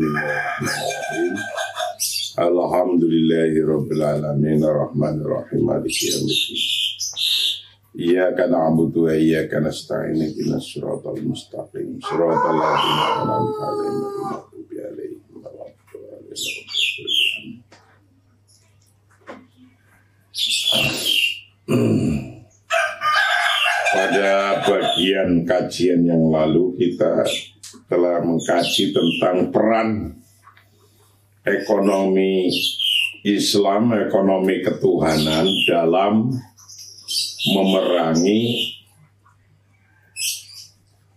Bismillahirrahmanirrahim. Alhamdulillahirabbil alamin arrahmanir rahim maliki yaumiddin. Iyyaka na'budu wa iyyaka nasta'in ihdinas siratal mustaqim siratal ladzina an'amta 'alaihim ghairil maghdubi 'alaihim waladdallin. Pada bagian kajian yang lalu kita telah mengkaji tentang peran ekonomi Islam, ekonomi ketuhanan dalam memerangi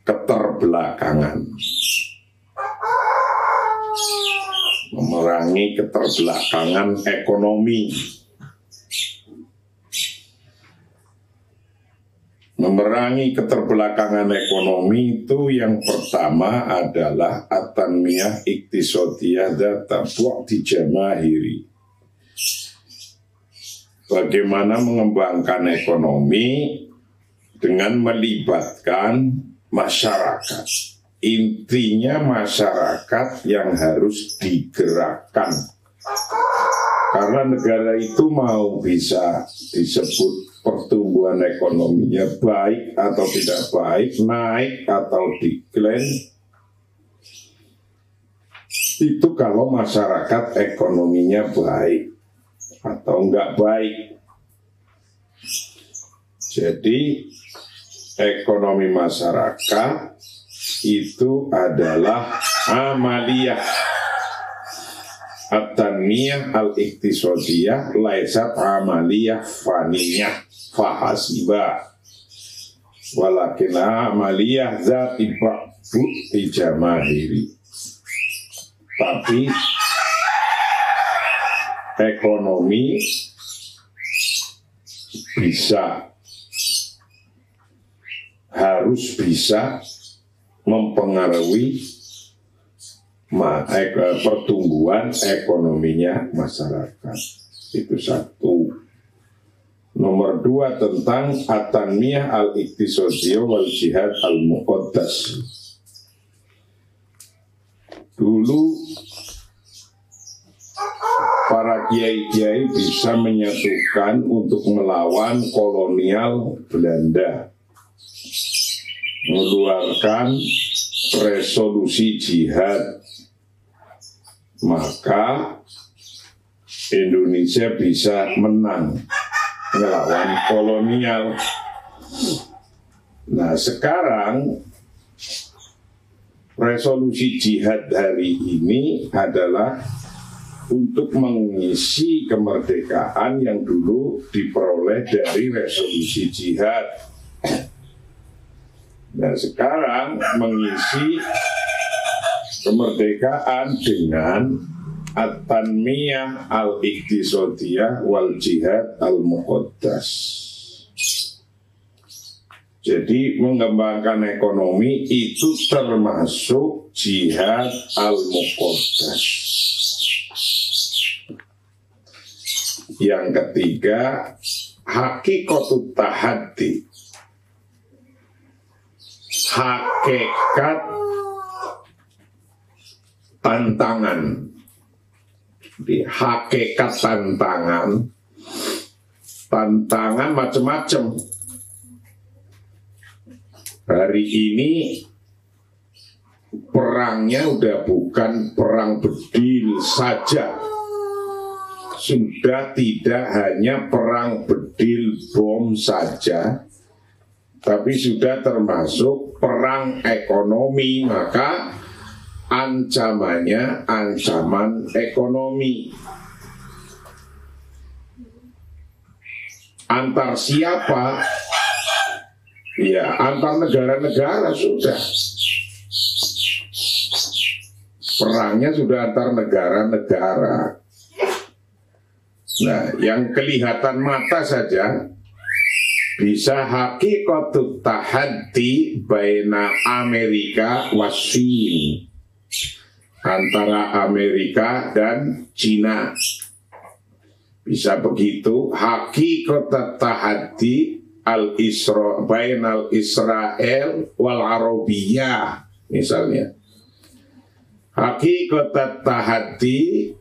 keterbelakangan. Memerangi keterbelakangan ekonomi. Memerangi keterbelakangan ekonomi itu yang pertama adalah at-tanmiyah iktisadiyah dzata bu'di jamahiri. Bagaimana mengembangkan ekonomi dengan melibatkan masyarakat. Intinya masyarakat yang harus digerakkan. Karena negara itu mau bisa disebut pertumbuhan ekonominya baik atau tidak baik, naik atau decline, itu kalau masyarakat ekonominya baik atau enggak baik. Jadi ekonomi masyarakat itu adalah amaliyah at-tanmiyah al-iktisadiyah laisat amaliyah faniyah fahasiba walakin amaliyah zati ba'di jamahiri. Tapi ekonomi harus bisa mempengaruhi pertumbuhan ekonominya masyarakat. Itu satu. Nomor dua tentang at-tanmiyah al-iktisadiyah wal jihad al-muqaddas. Dulu para kiai-kiai bisa menyatukan untuk melawan kolonial Belanda, mengeluarkan resolusi jihad, maka Indonesia bisa menang melawan kolonial. Nah, sekarang resolusi jihad hari ini adalah untuk mengisi kemerdekaan yang dulu diperoleh dari resolusi jihad. Nah, sekarang mengisi kemerdekaan dengan at-tanmiyah al-iktisadiyah wal jihad al-muqaddas. Jadi mengembangkan ekonomi itu termasuk jihad al-muqaddas. Yang ketiga, hakikatut tahaddi. Hakikat tantangan. Di hakikat tantangan macam-macam. Hari ini perangnya udah bukan perang bedil saja. Sudah tidak hanya perang bedil bom saja, tapi sudah termasuk perang ekonomi. Maka ancamannya ancaman ekonomi. Antar siapa? Ya, antar negara-negara sudah. Perangnya sudah antar negara-negara. Nah, yang kelihatan mata saja bisa hakikatut tahaddi baina Amerika wasin, antara Amerika dan Cina. Bisa begitu hakikatut tahaddi bainal Israel wal Arabiyah misalnya. Hakikat tahati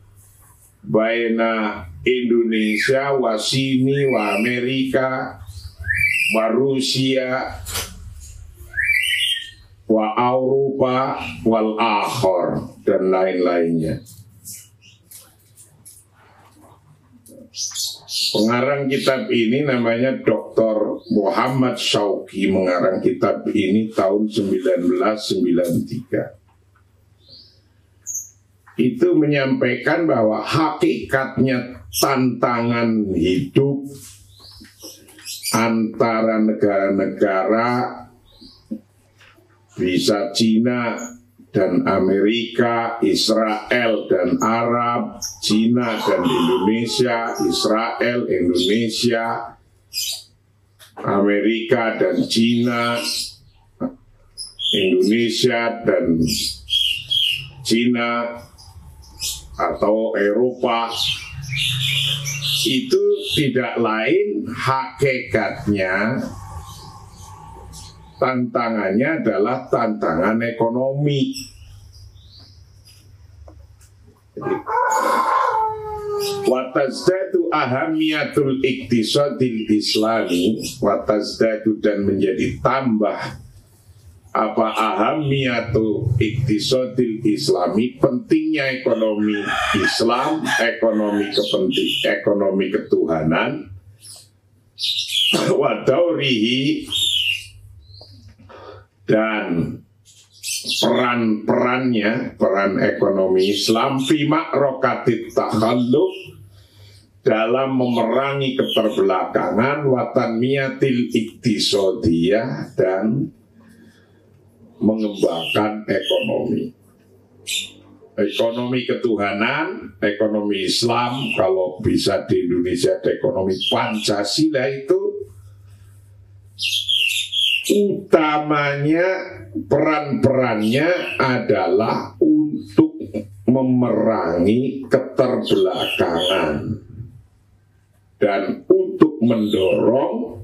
baina Indonesia wa Sini wa Amerika wa Rusia wa Eropa wal akhor dan lain-lainnya. Pengarang kitab ini namanya Dr. Muhammad Shauki, mengarang kitab ini tahun 1993. Itu menyampaikan bahwa hakikatnya tantangan hidup antara negara-negara, bisa Cina dan Amerika, Israel dan Arab, Cina dan Indonesia, Israel, Indonesia, Amerika dan Cina, Indonesia dan Cina atau Eropa, itu tidak lain hakikatnya tantangannya adalah tantangan ekonomi. Watazdadu ahamiyatul iktisadil islami, watazdadu dan menjadi tambah apa ahamiyatu iktisadil islami, pentingnya ekonomi Islam, ekonomi ketuhanan, wadaurihi dan peran ekonomi Islam fima rokatit takhalluf dalam memerangi keterbelakangan, watanmiyatil iktisodiyah dan mengembangkan ekonomi ketuhanan, ekonomi Islam, kalau bisa di Indonesia ada ekonomi Pancasila, itu utamanya peran-perannya adalah untuk memerangi keterbelakangan dan untuk mendorong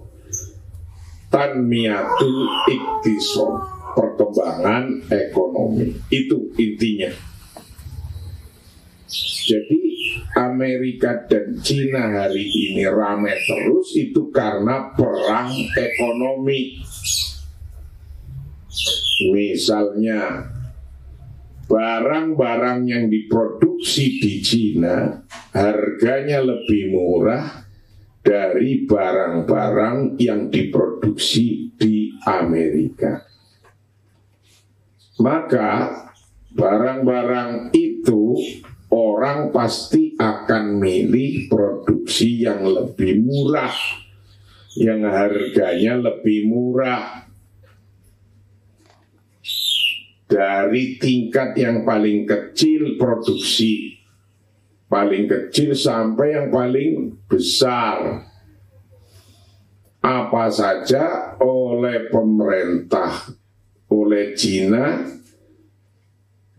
tanmiyatul iktisad, perkembangan ekonomi. Itu intinya. Jadi Amerika dan Cina hari ini ramai terus itu karena perang ekonomi. Misalnya barang-barang yang diproduksi di Cina harganya lebih murah dari barang-barang yang diproduksi di Amerika. Maka barang-barang itu orang pasti akan milih produksi yang lebih murah, yang harganya lebih murah, dari tingkat yang paling kecil produksi, paling kecil sampai yang paling besar. Apa saja oleh pemerintah, oleh Cina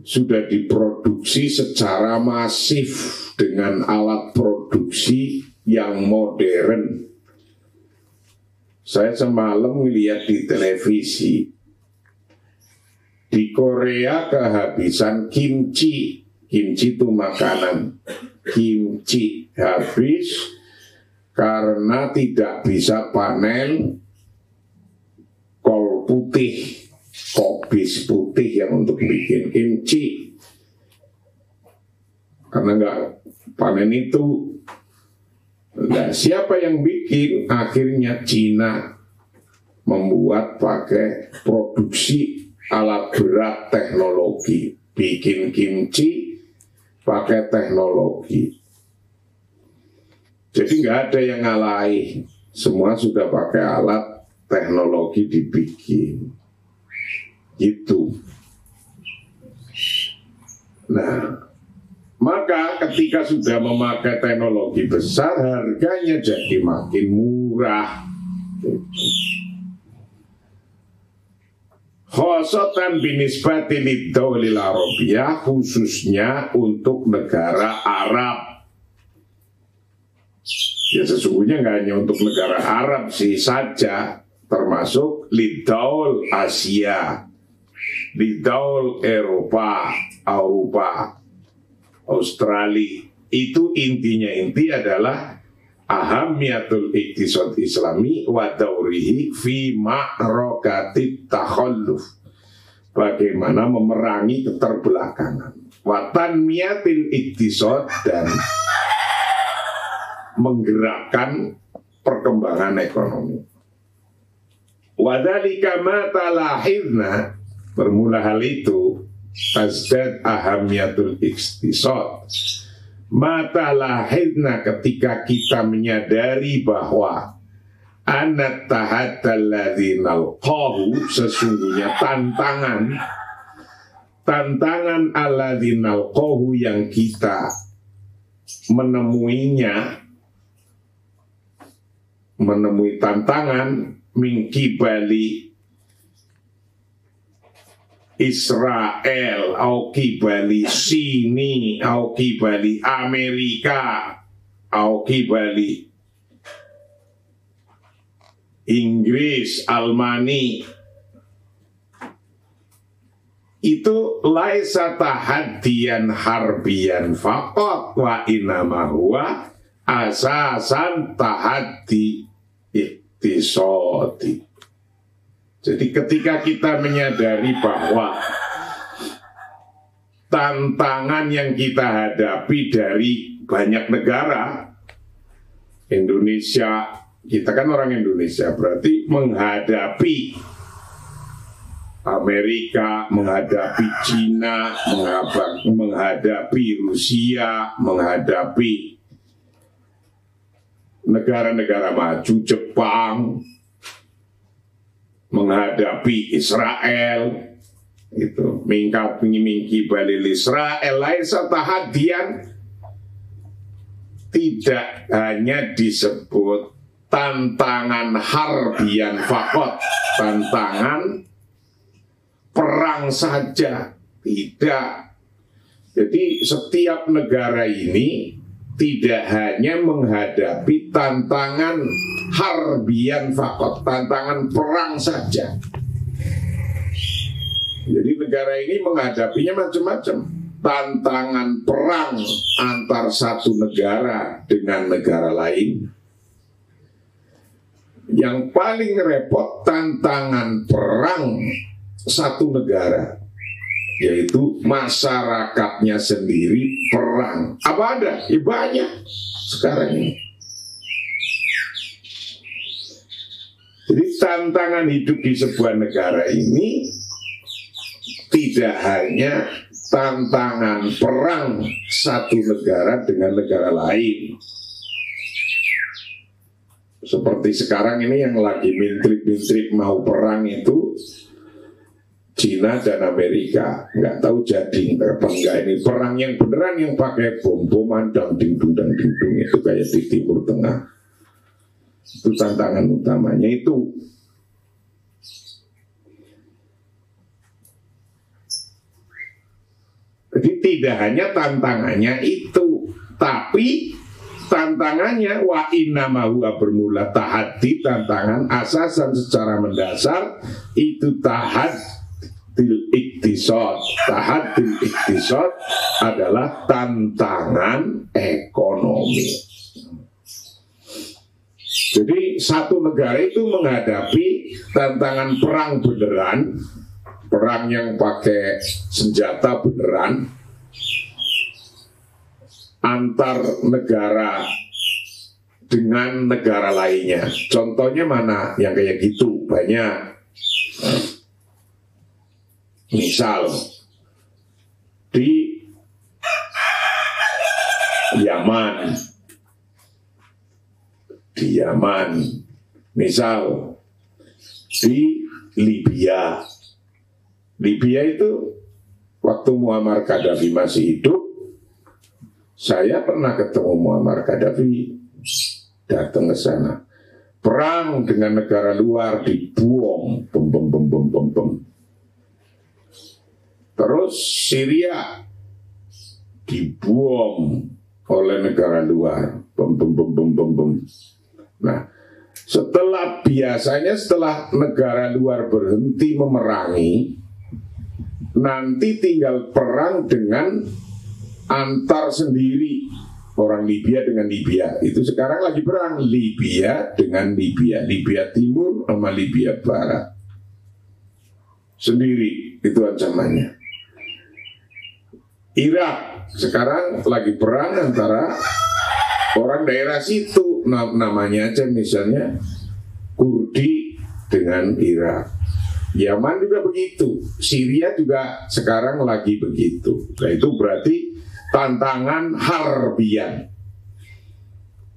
sudah diproduksi secara masif dengan alat produksi yang modern. Saya semalam melihat di televisi, di Korea kehabisan kimchi. Kimchi itu makanan. Kimchi habis karena tidak bisa panen kol putih, kobis putih yang untuk bikin kimchi. Karena nggak panen itu. Nah, siapa yang bikin? Akhirnya Cina membuat pakai produksi alat berat teknologi, bikin kimchi pakai teknologi. Jadi nggak ada yang ngalahin, semua sudah pakai alat teknologi dibikin, gitu. Nah, maka ketika sudah memakai teknologi besar, harganya jadi makin murah. Khosotan binisbati lidawlil Arabiyah, khususnya untuk negara Arab. Ya sesungguhnya nggak hanya untuk negara Arab sih saja, termasuk lidaul Asia. di daul Eropa, Australia, itu inti adalah ahamiyatul iktisad islami wa daurihi fi ma'rakatit takhalluf, bagaimana memerangi keterbelakangan, wa tanmiyatil iktisad, dan menggerakkan perkembangan ekonomi. Wadhalika ma talahidna, bermula hal itu tazdad ahamiyatul iktisad, ma talahidna, ketika kita menyadari bahwa anat tahaddal ladzi nalqahu, sesungguhnya tantangan alladzi nalqahu, yang kita menemui tantangan min kibali Israel, au kibali Sini, au kibali Amerika, au kibali Inggris, Almani, itu laisa tahaddiyan harbiyan faqat wa inama huwa asasan tahaddi iktisadi. Jadi ketika kita menyadari bahwa tantangan yang kita hadapi dari banyak negara, Indonesia, kita kan orang Indonesia, berarti menghadapi Amerika, menghadapi Cina, menghadapi Rusia, menghadapi negara-negara maju, Jepang, menghadapi Israel, itu mingki balil Israel laisa tahadian, tidak hanya disebut tantangan harbian fakot, tantangan perang saja, tidak. Jadi setiap negara ini tidak hanya menghadapi tantangan harbian fakot, tantangan perang saja. Jadi negara ini menghadapinya macam-macam. Tantangan perang antar satu negara dengan negara lain. Yang paling repot tantangan perang satu negara, yaitu masyarakatnya sendiri perang. Apa ada? Ya banyak sekarang ini. Jadi tantangan hidup di sebuah negara ini tidak hanya tantangan perang satu negara dengan negara lain. Seperti sekarang ini yang lagi mintrik-mintrik mau perang itu Cina dan Amerika. Nggak tahu jadi apa enggak ini perang yang beneran, yang pakai bom-boman dan dingdung itu kayak di Timur Tengah. Itu tantangan utamanya itu. Jadi tidak hanya tantangannya itu, tapi tantangannya wa innamahu, bermula tahaddi, tantangan asasan secara mendasar itu tahaddil iktisad. Tahaddil iktisad adalah tantangan ekonomi. Jadi satu negara itu menghadapi tantangan perang beneran, perang yang pakai senjata beneran antar negara dengan negara lainnya. Contohnya mana yang kayak gitu? Banyak. Misal di Yaman, misal di Libya. Libya itu waktu Muammar Gaddafi masih hidup, saya pernah ketemu Muammar Gaddafi, datang ke sana. Perang dengan negara luar, dibuang, bom. Terus Syria dibuang oleh negara luar, bom. Nah, setelah negara luar berhenti memerangi, nanti tinggal perang dengan antar sendiri. Orang Libya dengan Libya. Itu sekarang lagi perang Libya dengan Libya. Libya Timur sama Libya Barat. Sendiri itu ancamannya. Irak sekarang lagi perang antara orang daerah situ. Namanya aja misalnya Kurdi dengan Irak. Yaman juga begitu. Syria juga sekarang lagi begitu. Nah itu berarti tantangan harbian.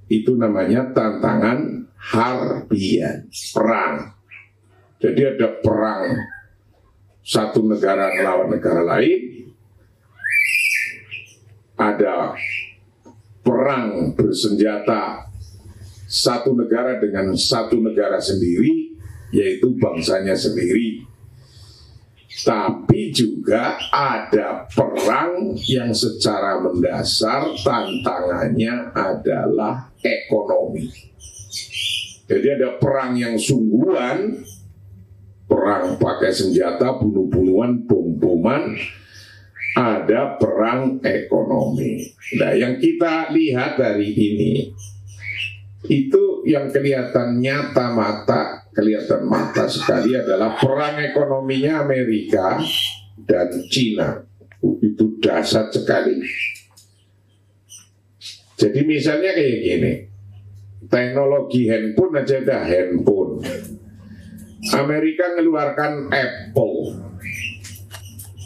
Itu namanya tantangan harbian, perang. Jadi ada perang satu negara melawan negara lain, ada perang bersenjata satu negara dengan satu negara sendiri, yaitu bangsanya sendiri. Tapi juga ada perang yang secara mendasar tantangannya adalah ekonomi. Jadi ada perang yang sungguhan, perang pakai senjata, bunuh-bunuhan, bom-boman, ada perang ekonomi. Nah, yang kita lihat dari ini, itu yang kelihatan nyata mata, kelihatan mata sekali adalah perang ekonominya Amerika dan Cina. Itu dahsyat sekali. Jadi misalnya kayak gini, teknologi handphone aja ada handphone. Amerika mengeluarkan Apple,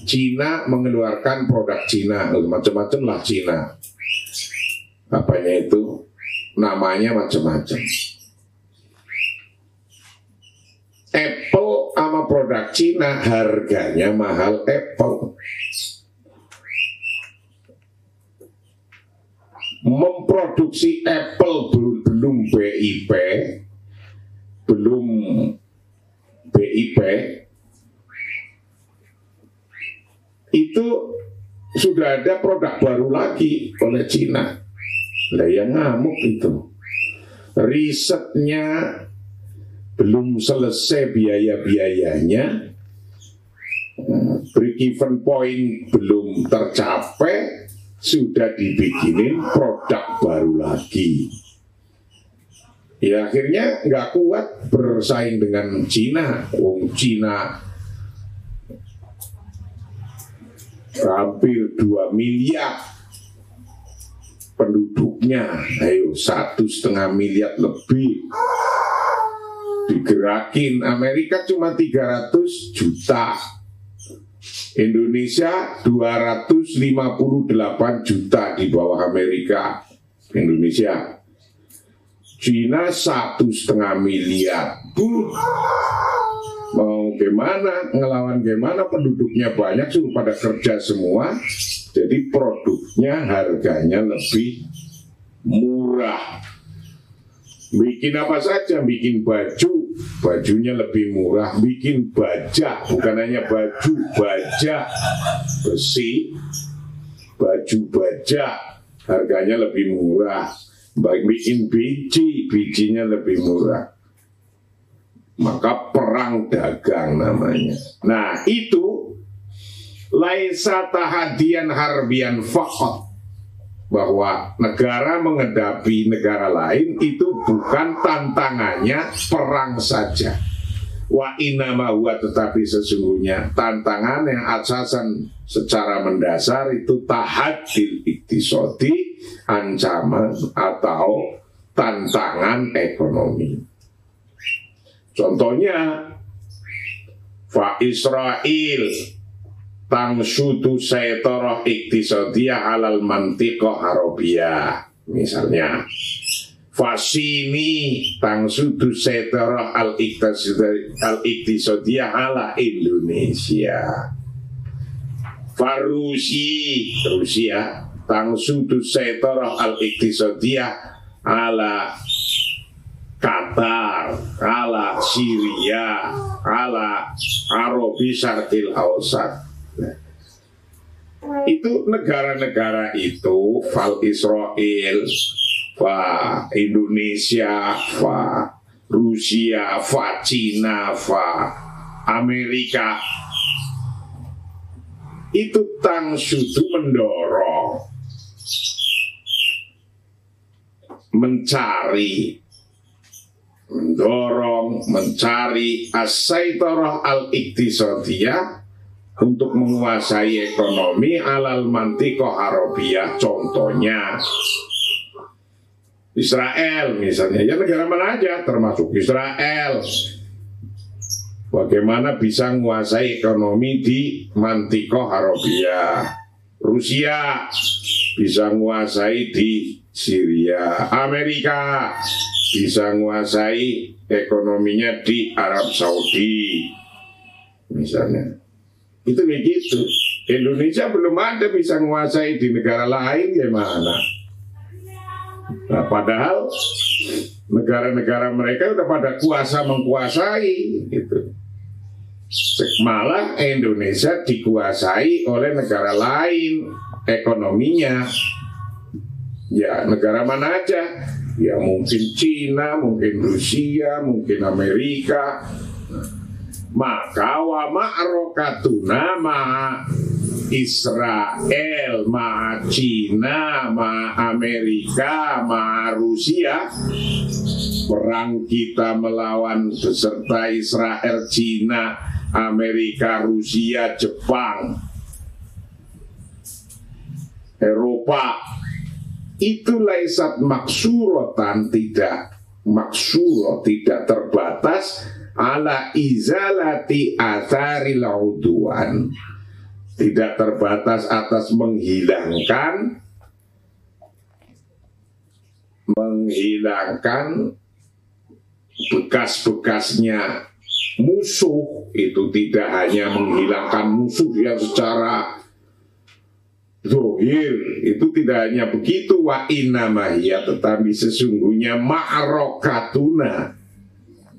Cina mengeluarkan produk Cina, macam-macam lah Cina. Apanya itu? Namanya macam-macam. Apple sama produk Cina harganya mahal Apple. Memproduksi Apple belum BIP, itu sudah ada produk baru lagi oleh Cina. Lah yang ngamuk itu, risetnya belum selesai biaya-biayanya, break-even point belum tercapai, sudah dibikinin produk baru lagi. Ya akhirnya nggak kuat bersaing dengan Cina. Cina hampir 2 miliar penduduknya, ayo 1,5 miliar lebih digerakin. Amerika cuma 300 juta, Indonesia 258 juta di bawah Amerika. Indonesia, Cina 1,5 miliar. Mau gimana, ngelawan gimana, penduduknya banyak, suruh pada kerja semua. Jadi produknya harganya lebih murah. Bikin apa saja, bikin baju, bajunya lebih murah. Bikin baja, bukan hanya baju, baja, besi, baju baja, harganya lebih murah. Bikin biji, bijinya lebih murah. Maka perang dagang namanya. Nah itu laisa tahadian harbian faqat, bahwa negara menghadapi negara lain itu bukan tantangannya perang saja. Wa inama huwa, tetapi sesungguhnya tantangan yang asasan secara mendasar itu tahadil iktisodi, ancaman atau tantangan ekonomi. Contohnya fa Israel tangsudu saytorah iktisadiyah alal mantiqah arabiyah. Misalnya Fasini tangsudu saytorah al-iktisadiyah ala Indonesia. Farusi Rusia tangsudu saytorah al-iktisadiyah ala Qatar, ala Syria, ala Arabi Syarqil Awsat. Itu negara-negara itu, fal Israel, fa Indonesia, fa Rusia, fa Cina, fa Amerika, itu tangsudu mendorong, mencari as-saitarah al-iktisadiyah, untuk menguasai ekonomi alal mantiqah arabiyah. Contohnya Israel misalnya, ya negara mana aja termasuk Israel, bagaimana bisa menguasai ekonomi di mantiqah arabiyah. Rusia bisa menguasai di Syria. Amerika bisa menguasai ekonominya di Arab Saudi misalnya. Itu begitu. Indonesia belum ada bisa menguasai di negara lain, gimana? Nah, padahal negara-negara mereka udah pada kuasa menguasai gitu. Malah Indonesia dikuasai oleh negara lain ekonominya. Ya negara mana aja? Ya mungkin Cina, mungkin Rusia, mungkin Amerika. Maka wa ma'rokatuna ma Israel, ma Cina, ma Amerika, ma Rusia, perang kita melawan beserta Israel, Cina, Amerika, Rusia, Jepang, Eropa, itu laisat maksurotan, tidak maksuro, tidak terbatas ala izalati atharil udwan, tidak terbatas atas menghilangkan bekas-bekasnya musuh. Itu tidak hanya menghilangkan musuh yang secara zahir, itu tidak hanya begitu. Wa innamahiyya, tetapi sesungguhnya ma'rokatuna,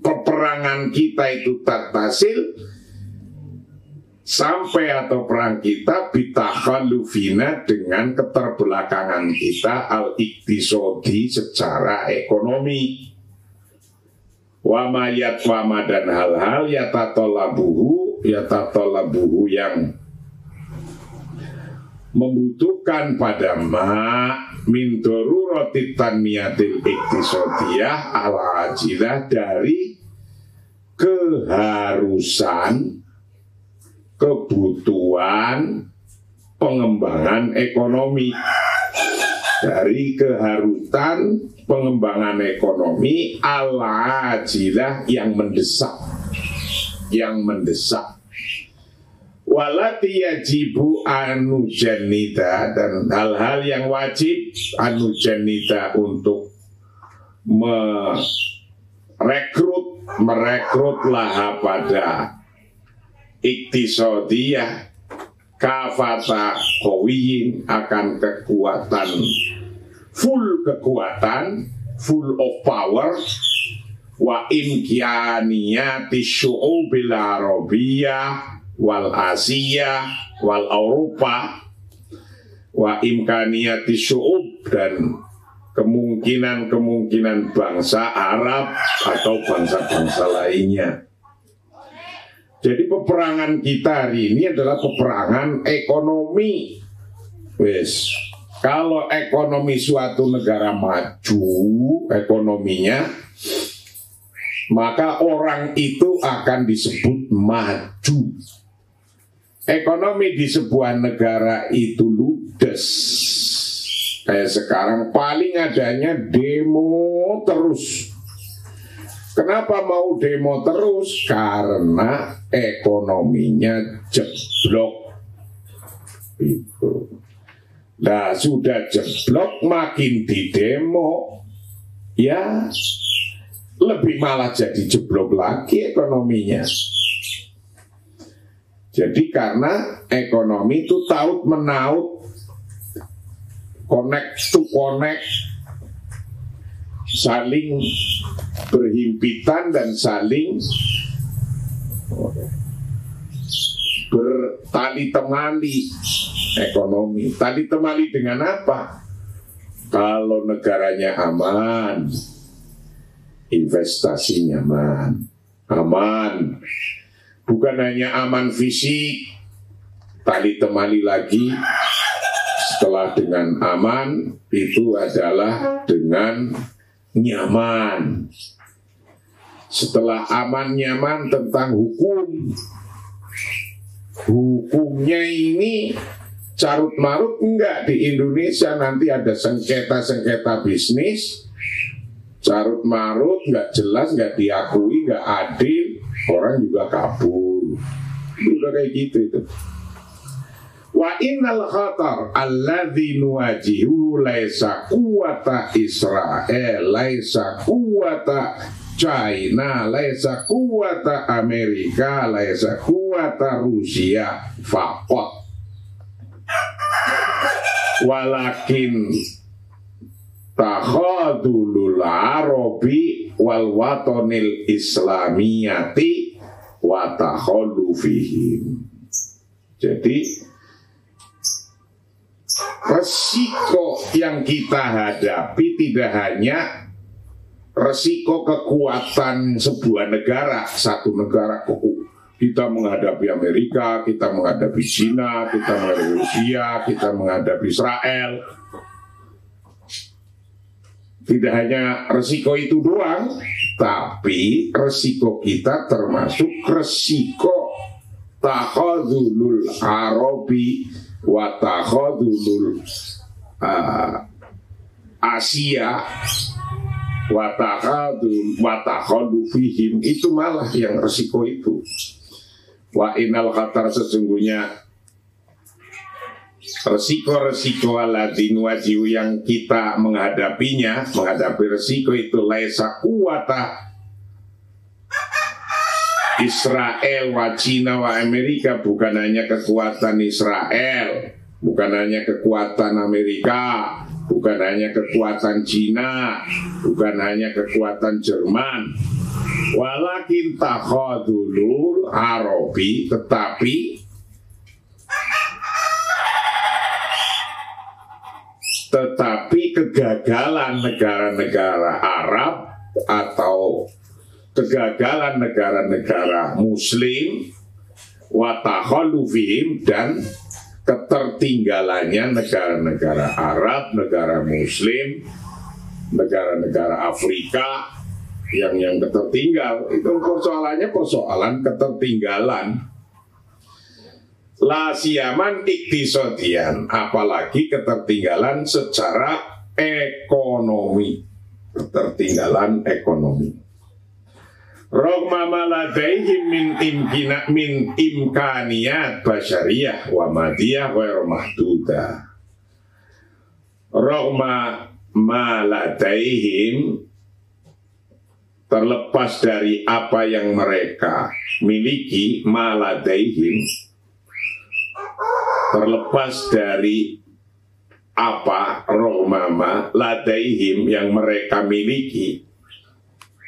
peperangan kita itu tattasil sampai atau perang kita bitakhallufina, dengan keterbelakangan kita al-iktisodi, secara ekonomi. Wa mayat wama, dan hal-hal yatatolabuhu yang membutuhkan pada min darurati tanmiyatil iktisadiyah al-ajilah, dari keharusan, kebutuhan pengembangan ekonomi, dari keharusan pengembangan ekonomi al-ajilah yang mendesak, walati yajibu anujanita, dan hal-hal yang wajib anujanita untuk merekrut laha pada iktisadiyah kafata qawiyin, akan kekuatan, full of power, wa imkianiyati syu'ubil arabiyah wal Asia wal Eropa, wa imkaniyati syu'ub, dan kemungkinan bangsa Arab atau bangsa-bangsa lainnya. Jadi peperangan kita hari ini adalah peperangan ekonomi. Wes, kalau ekonomi suatu negara maju ekonominya, maka orang itu akan disebut maju. Ekonomi di sebuah negara itu ludes. Kayak sekarang paling adanya demo terus. Kenapa mau demo terus? Karena ekonominya jeblok. Itu. Nah, sudah jeblok, makin di demo, ya lebih malah jadi jeblok lagi ekonominya. Jadi karena ekonomi itu taut menaut, connect to connect, saling berhimpitan dan saling bertali temali ekonomi. Tali temali dengan apa? Kalau negaranya aman, investasinya aman. Bukan hanya aman fisik, tali temali lagi setelah dengan aman itu adalah dengan nyaman. Setelah aman nyaman tentang hukum. Hukumnya ini carut marut enggak di Indonesia, nanti ada sengketa-sengketa bisnis, carut marut enggak jelas, enggak diakui, enggak adil, orang juga kabur. Itu udah kayak gitu itu. Wa innal khatar alladzi nuwajihu laisa quwwata Israel, laisa quwwata China, laisa quwwata Amerika, laisa quwwata Rusia faqat. Walakin takhadulul Arabi wal watonil Islamiyati wa takhadu fihim. Jadi resiko yang kita hadapi tidak hanya resiko kekuatan sebuah negara, satu negara. Kita menghadapi Amerika, kita menghadapi Cina, kita menghadapi Rusia, kita menghadapi Israel. Tidak hanya resiko itu doang, tapi resiko kita termasuk resiko takhadulul Arabi wa takhadulul Asia wa takhadu fihim, itu malah yang resiko itu. Wa inal khatar, sesungguhnya resiko-resiko aladin wajiu yang kita menghadapinya, menghadapi resiko itu laisa kuwata Israel wa Cina wa Amerika, bukan hanya kekuatan Israel, bukan hanya kekuatan Amerika, bukan hanya kekuatan Cina, bukan hanya kekuatan Jerman. Walakin takhadulul Arabi, tetapi kegagalan negara-negara Arab atau kegagalan negara-negara Muslim wa takhallufihim, dan ketertinggalannya negara-negara Arab, negara Muslim, negara-negara Afrika yang ketertinggal, itu persoalannya persoalan ketertinggalan. La siyaman iktisodian, apalagi ketertinggalan secara ekonomi, ketertinggalan ekonomi. Rogma maladaihim min imkaniyat basyariyah wa madiyah wa mahduda. Rogma maladaihim, terlepas dari apa yang mereka miliki, maladaihim, terlepas dari apa rohmama ladaihim yang mereka miliki,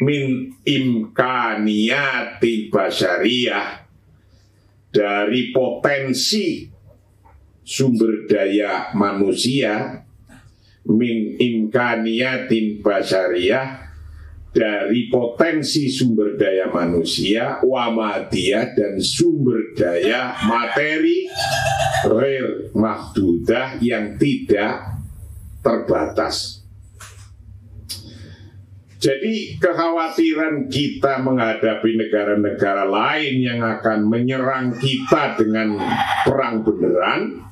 min imkaniyati basyariyah, dari potensi sumber daya manusia, min imkaniyatin basyariyah, dari potensi sumber daya manusia, wamadiyah, dan sumber daya materi ghair mahdudah, yang tidak terbatas. Jadi kekhawatiran kita menghadapi negara-negara lain yang akan menyerang kita dengan perang beneran,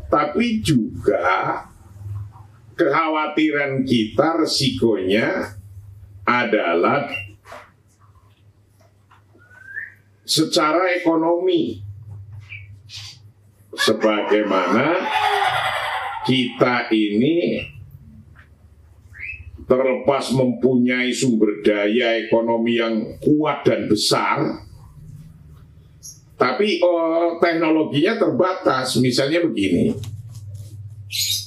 tapi juga kekhawatiran kita, resikonya adalah secara ekonomi. Sebagaimana kita ini terlepas mempunyai sumber daya ekonomi yang kuat dan besar, tapi teknologinya terbatas. Misalnya begini,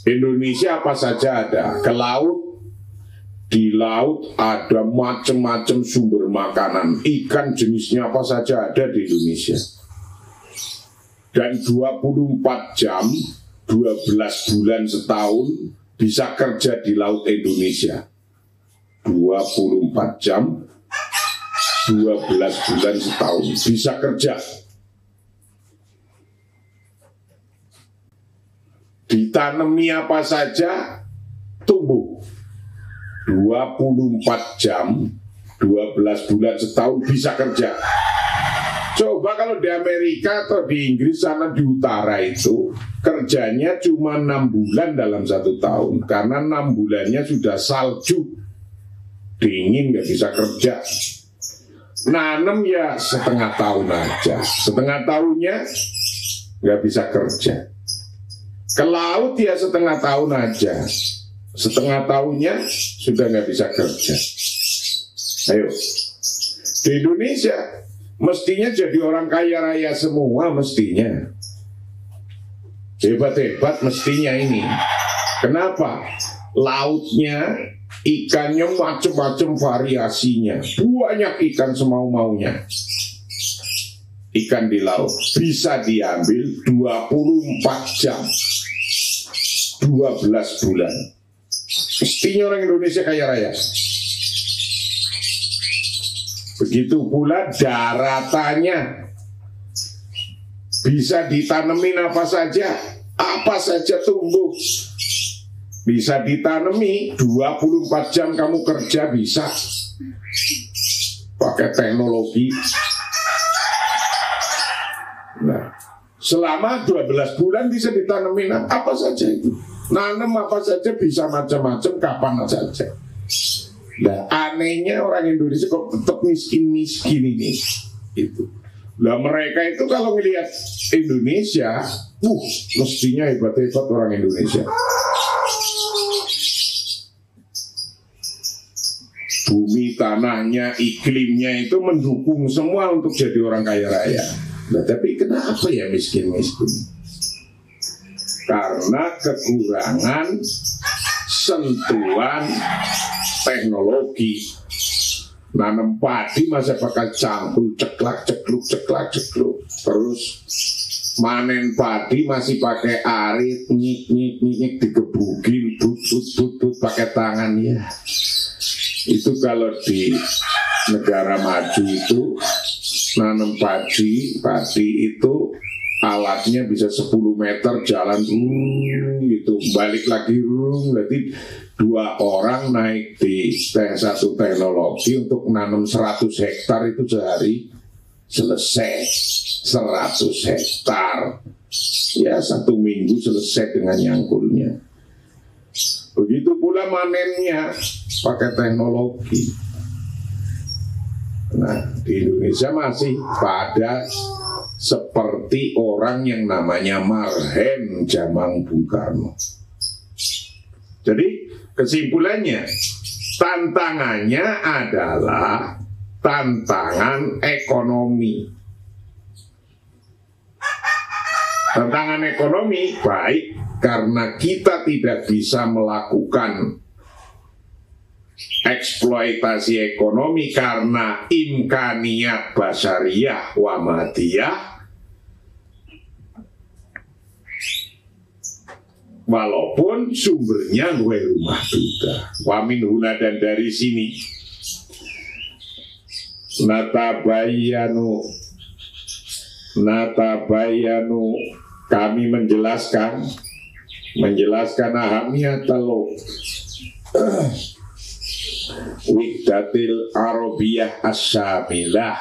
Indonesia apa saja ada, ke laut, di laut ada macam-macam sumber makanan, ikan jenisnya apa saja ada di Indonesia. Dan 24 jam, 12 bulan setahun bisa kerja di laut Indonesia. 24 jam, 12 bulan setahun bisa kerja. ditanami apa saja tumbuh. 24 jam, 12 bulan setahun bisa kerja. Coba kalau di Amerika atau di Inggris sana di utara itu kerjanya cuma 6 bulan dalam 1 tahun. Karena 6 bulannya sudah salju, dingin gak bisa kerja. Nanem ya setengah tahun aja, setengah tahunnya gak bisa kerja. Ke laut ya setengah tahun aja, setengah tahunnya sudah nggak bisa kerja. Ayo, di Indonesia mestinya jadi orang kaya raya semua, mestinya hebat-hebat mestinya ini. Kenapa? Lautnya, ikannya macam-macam variasinya, banyak ikan semau-maunya. Ikan di laut bisa diambil 24 jam, 12 bulan. Mestinya orang Indonesia kaya raya. Begitu pula daratannya, bisa ditanemin apa saja tumbuh. Bisa ditanami 24 jam kamu kerja bisa. Pakai teknologi. Nah, selama 12 bulan bisa ditanemin apa saja itu. Nanam apa saja bisa macam-macam kapan saja. Nah, anehnya orang Indonesia kok tetap miskin-miskin ini. Itu. Nah, mereka itu kalau melihat Indonesia, mestinya hebat-hebat orang Indonesia. Bumi, tanahnya, iklimnya itu mendukung semua untuk jadi orang kaya raya. Nah, tapi kenapa ya miskin-miskin? Karena kekurangan sentuhan teknologi. Nanam padi masa pakai cangkul ceklak cekluk. Terus manen padi masih pakai arit nyik digebukin but pakai tangan ya. Itu kalau di negara maju itu nanam padi itu alatnya bisa 10 meter jalan gitu, balik lagi berarti 2 orang naik di satu teknologi untuk nanam 100 hektar itu sehari selesai. 100 hektar ya 1 minggu selesai dengan nyangkulnya. Begitu pula manennya pakai teknologi. Nah, di Indonesia masih pada seperti orang yang namanya Marhen zaman Bung Karno. Jadi kesimpulannya, tantangannya adalah tantangan ekonomi. Tantangan ekonomi baik karena kita tidak bisa melakukan eksploitasi ekonomi karena imkaniyat basyariyah wa madiyah, walaupun sumbernya gue rumah juga. Wamin huna, dan dari sini natabayanu kami menjelaskan ahamiyatal wihdatil arabiyah asyamilah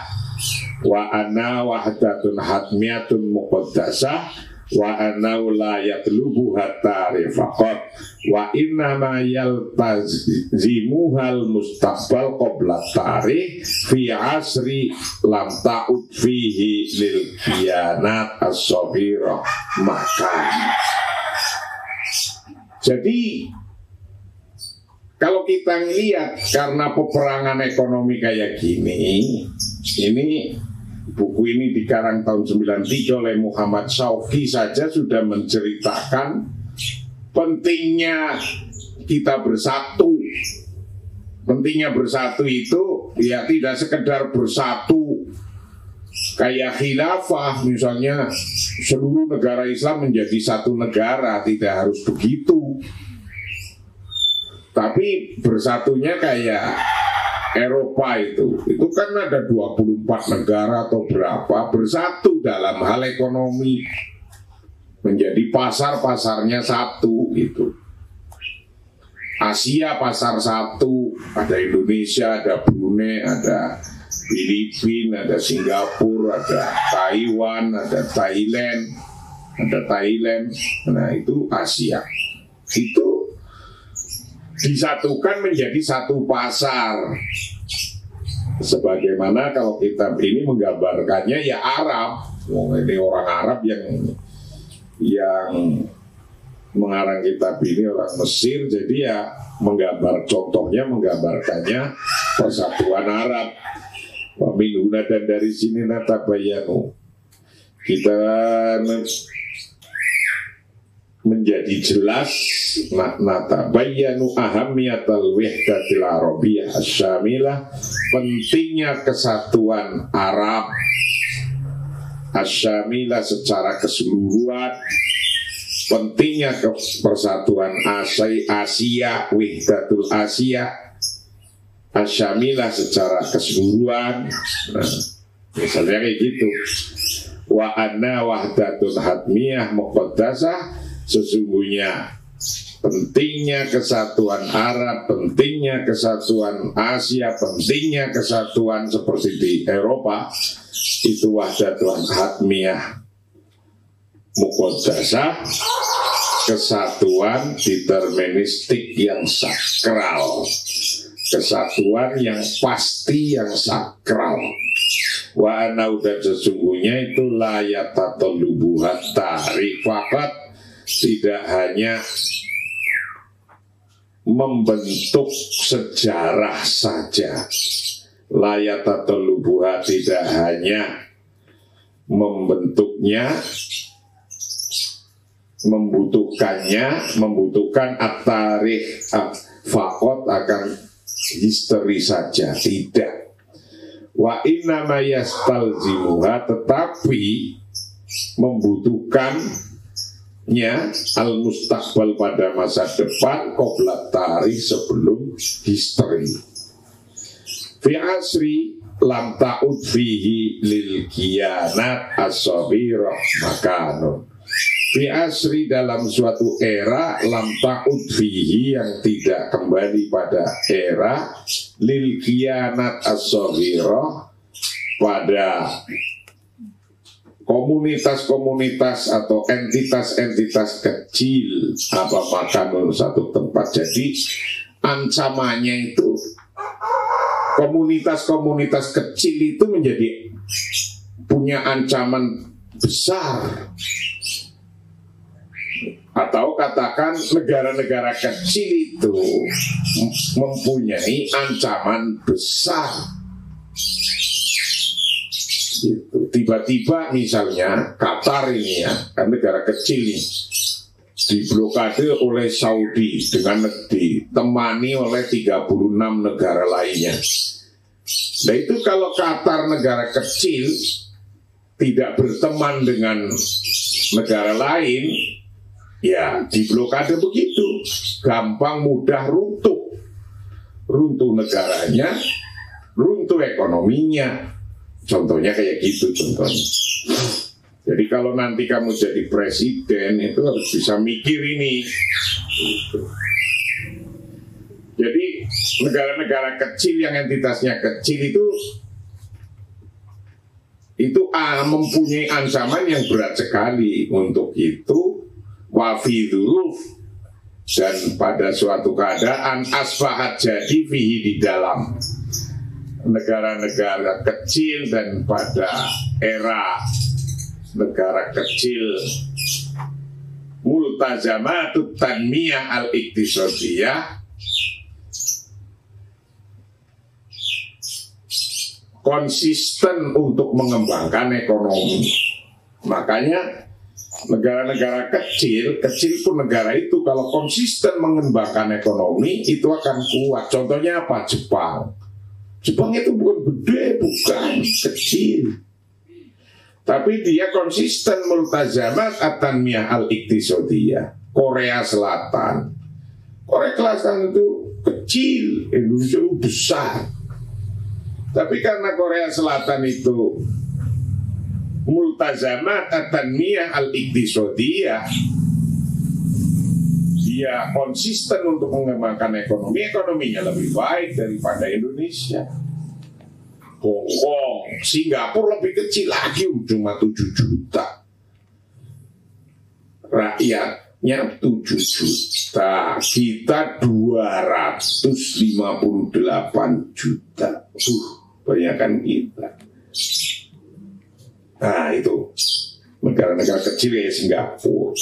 wa anna wahdatun hatmiyatun muqaddasah wa anna la yatlubu hatta rifaqat wa inna ma yaltazimuhal mustaqbal qabla tarikh fi asri lam ta'ud fihi lil kiyanat as-saghirah makan. Jadi kalau kita lihat karena peperangan ekonomi kayak gini, ini buku ini dikarang tahun 93 oleh Muhammad Shawki saja sudah menceritakan pentingnya kita bersatu. Pentingnya bersatu itu ya tidak sekedar bersatu kayak khilafah misalnya seluruh negara Islam menjadi satu negara, tidak harus begitu. Tapi bersatunya kayak Eropa itu kan ada 24 negara atau berapa bersatu dalam hal ekonomi. menjadi pasar-pasarnya satu gitu. Asia pasar satu, ada Indonesia, ada Brunei, ada Filipina, ada Singapura, ada Taiwan, ada Thailand, Nah itu Asia. Itu disatukan menjadi satu pasar. Sebagaimana kalau kitab ini menggambarkannya ya Arab. Ini orang Arab yang mengarang kitab ini orang Mesir, jadi ya menggambarkannya persatuan Arab. Waminuna, dan dari sini natabayanu, kita menjadi jelas natabayanu ahamiyatal wahdatil arabiyyah asyamilah, pentingnya kesatuan Arab asyamilah secara keseluruhan, pentingnya persatuan Asia, wahdatul Asia asyamilah secara keseluruhan. Nah, misalnya kayak gitu. Wa anna wahdatul hatmiyah muqaddasah, sesungguhnya pentingnya kesatuan Arab, pentingnya kesatuan Asia, pentingnya kesatuan seperti di Eropa, itu wahdatul hatmiyah muqaddasah, kesatuan deterministik yang sakral, kesatuan yang pasti, yang sakral. Wa anaudan, sesungguhnya itu layatatallubuhat tarifakat, tidak hanya membentuk sejarah saja. Layatatallubuhat, tidak hanya membentuknya, membutuhkan at-tarikh fakot akan history saja, tidak. Wa inna ma yastalzimuha, tetapi membutuhkannya al-mustaqbal, pada masa depan, qabla tarikh, sebelum history. Fi asri lam ta'ud fihi lil kiyanat as-sabirah makanun. Fi asri, dalam suatu era, lam ta'ud fihi, yang tidak kembali pada era, lil kiyanat as-saghirah, pada komunitas-komunitas atau entitas-entitas kecil, apa makanun, satu tempat. Jadi ancamannya itu komunitas-komunitas kecil itu menjadi punya ancaman besar. Atau katakan negara-negara kecil itu mempunyai ancaman besar. Gitu. Tiba-tiba misalnya Qatar ini ya, kan negara kecil ini, diblokade oleh Saudi dengan ditemani oleh 36 negara lainnya. Nah itu kalau Qatar negara kecil tidak berteman dengan negara lain, ya diblokade begitu, gampang mudah runtuh negaranya, runtuh ekonominya. Contohnya kayak gitu contohnya. Jadi kalau nanti kamu jadi presiden itu harus bisa mikir ini. Jadi negara-negara kecil yang entitasnya kecil itu mempunyai ancaman yang berat sekali. Untuk itu wafidhuruf, dan pada suatu keadaan asbahat, jadi fihi, di dalam negara-negara kecil, dan pada era negara kecil, multazamatut tanmiyah al-iktisadiyah, konsisten untuk mengembangkan ekonomi. Makanya negara-negara kecil pun negara itu kalau konsisten mengembangkan ekonomi itu akan kuat. Contohnya apa? Jepang itu bukan gede, bukan kecil, tapi dia konsisten multazamat at-tanmiyah al-iktisadiyah. Korea Selatan itu kecil, Indonesia itu besar, tapi karena Korea Selatan itu multazamat at-tanmiyah al-iqtisadiyah, dia konsisten untuk mengembangkan ekonominya lebih baik daripada Indonesia. Hong Kong, Singapura lebih kecil lagi, cuma 7 juta. Rakyatnya 7 juta, kita 258 juta. Bayangkan kita. Nah itu, negara-negara kecil kayak Singapura.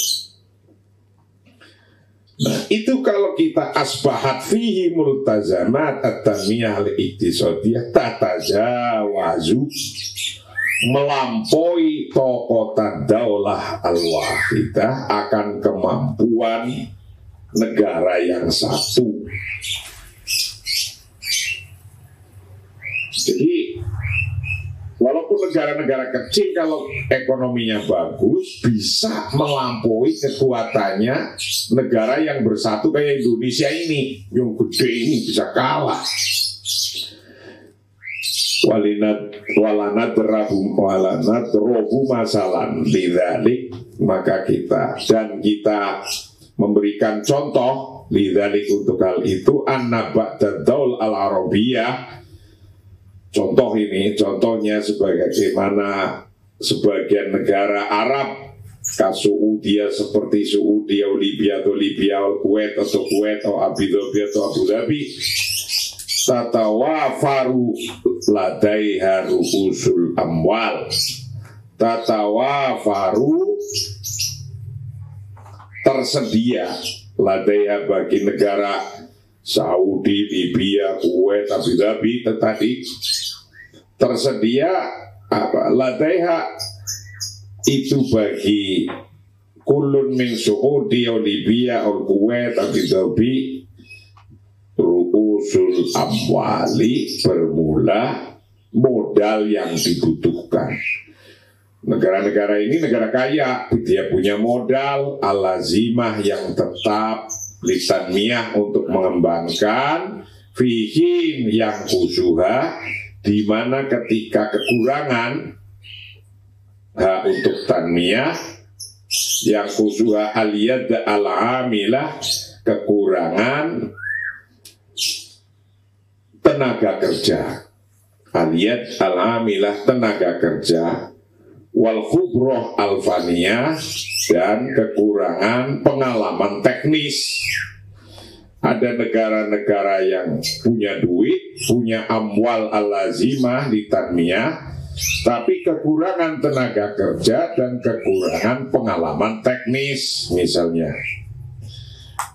Nah itu kalau kita asbahat fihi multazamat at-tanmiyah al-iqtisadiyah tatajawazu, melampaui taqatan daulah al-wahidah, akan kemampuan negara yang satu. Jadi walaupun negara-negara kecil kalau ekonominya bagus bisa melampaui kekuatannya negara yang bersatu kayak Indonesia ini, yang gede ini bisa kalah. Walanat robu masalan lidzalik, maka kita memberikan contoh lidzalik untuk hal itu anna ba'da daul al-arabiyah. Contohnya sebagaimana sebagian negara Arab Saudia seperti Saudi atau Libya atau Kuwait atau Abu Dhabi tatawafaru ladaiha ru'usul amwal, tatawafaru tersedia ladaiha bagi negara Saudi, Libya, Kuwait, Abu Dhabi tadi tersedia apa? Ladaiha itu bagi kulun min Saudi, Libya, Kuwait, Abu Dhabi ru'usul amwali, bermula modal yang dibutuhkan. Negara-negara ini negara kaya, dia punya modal al-lazimah yang tetap, litanmiyah untuk mengembangkan, fihin yang khusuha, di mana ketika kekurangan untuk tanmiyah yang khusuha aliyad al-amilah, kekurangan tenaga kerja, aliyad al-amilah tenaga kerja, wal khubroh al-faniyah, dan kekurangan pengalaman teknis. Ada negara-negara yang punya duit, punya amwal al-lazimah di tanmiyah, tapi kekurangan tenaga kerja dan kekurangan pengalaman teknis misalnya.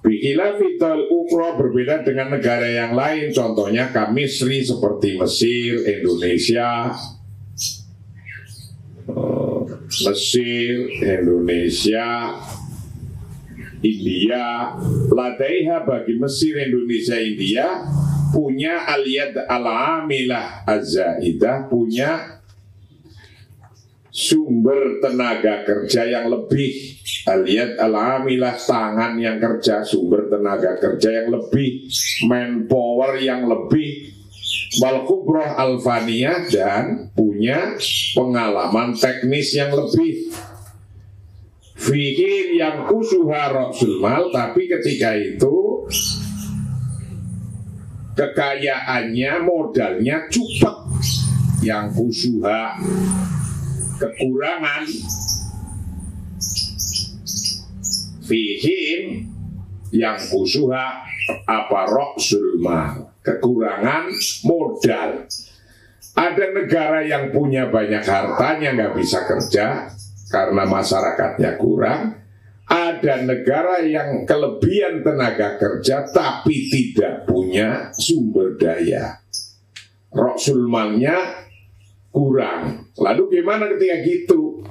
Bikilah vital ukro, berbeda dengan negara yang lain, contohnya Misri seperti Mesir, Indonesia, India. Ladaiha bagi Mesir, Indonesia, India punya aliyad al-amilah az-zaidah, punya sumber tenaga kerja yang lebih. Aliyad al-amilah, tangan yang kerja, sumber tenaga kerja yang lebih, manpower yang lebih. Wal khubroh al-faniyah, dan punya pengalaman teknis yang lebih. Fikir yang kusuha ra'sul mal, tapi ketika itu kekayaannya, modalnya cukup. Yang kusuha kekurangan, fikir yang kusuha apa ra'sul mal, kekurangan modal. Ada negara yang punya banyak hartanya nggak bisa kerja karena masyarakatnya kurang. Ada negara yang kelebihan tenaga kerja tapi tidak punya sumber daya, ra'sul malnya kurang. Lalu gimana ketika gitu?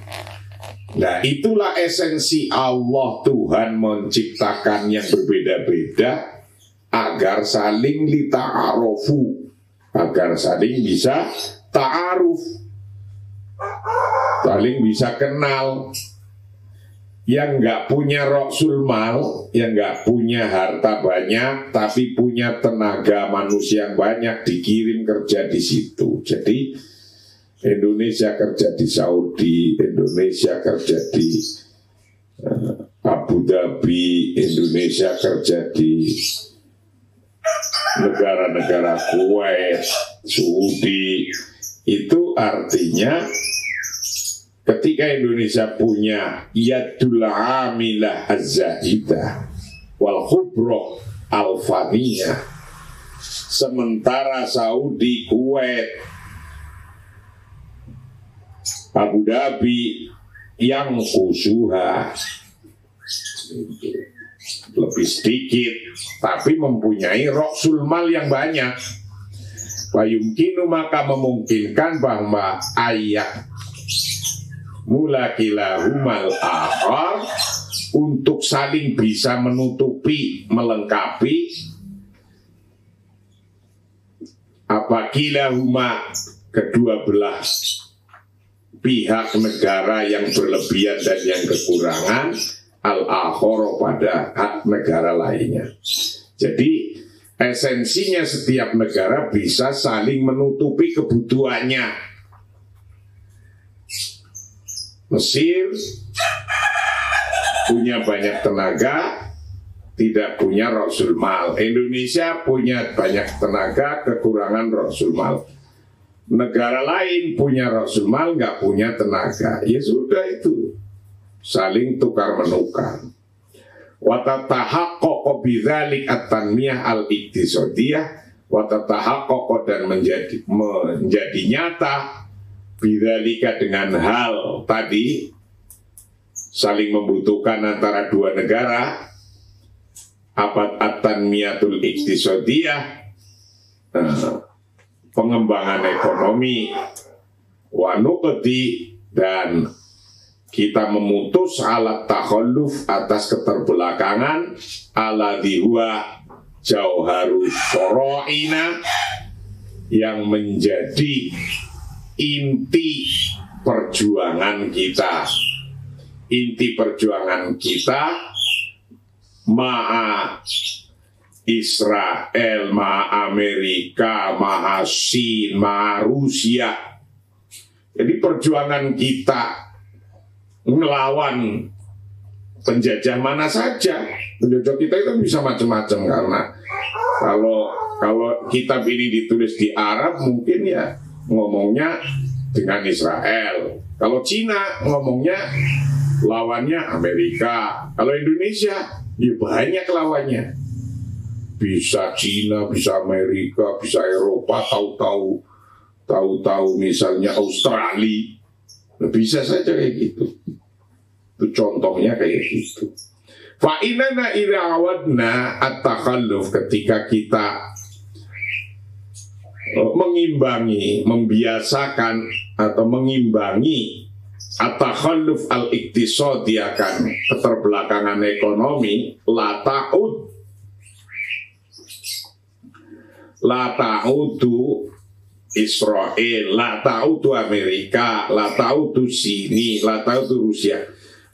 Nah itulah esensi Allah, Tuhan menciptakan yang berbeda-beda agar saling lita'arofu, agar saling bisa ta'aruf, saling bisa kenal. Yang nggak punya ra'sul mal, yang nggak punya harta banyak, tapi punya tenaga manusia yang banyak, dikirim kerja di situ. Jadi Indonesia kerja di Saudi, Indonesia kerja di Abu Dhabi, Indonesia kerja di negara-negara Kuwait, Saudi. Itu artinya ketika Indonesia punya yadul amilah az-zahidah wal khubroh al-faniyah, sementara Saudi, Kuwait, Abu Dhabi yang usuha lebih sedikit, tapi mempunyai roksul mal yang banyak. Wayumkinu, maka memungkinkan bahwa ayat mulakilahumal akhar untuk saling bisa menutupi, melengkapi apakilahuma kedua belah pihak negara yang berlebihan dan yang kekurangan al-akhoro pada hak negara lainnya. Jadi esensinya setiap negara bisa saling menutupi kebutuhannya. Mesir punya banyak tenaga, tidak punya rasul mal. Indonesia punya banyak tenaga, kekurangan rasul mal. Negara lain punya rasul mal, nggak punya tenaga. Ya sudah, itu saling tukar menukar. Watatahaqqaqo bidzalik at-tanmiyah al-iqtisadiyah, watatahaqqaqo, dan menjadi nyata bidzalika, dengan hal tadi saling membutuhkan antara dua negara, apa at-tanmiyatul iqtisadiyah, pengembangan ekonomi, wanuqti, dan kita memutus alat takhalluf, atas keterbelakangan, alladzi huwa jauharus syara'ina, yang menjadi inti perjuangan kita. Inti perjuangan kita ma'a Israel, ma'a Amerika, ma'a Sin, ma'a Rusia. Jadi perjuangan kita melawan penjajah mana saja. Penjajah kita itu bisa macam-macam, karena kalau kitab ini ditulis di Arab mungkin ya ngomongnya dengan Israel. Kalau Cina ngomongnya lawannya Amerika. Kalau Indonesia ya banyak lawannya. Bisa Cina, bisa Amerika, bisa Eropa, tahu-tahu misalnya Australia. Bisa saja kayak gitu. Itu contohnya kayak gitu. Fa inana idza awadna at-takhalluf, ketika kita mengimbangi, membiasakan atau mengimbangi at-takhalluf al-iqtisadi, akan keterbelakangan ekonomi, la ta'udu Israel, la ta'udu Amerika, la ta'udu Sini, la ta'udu Rusia.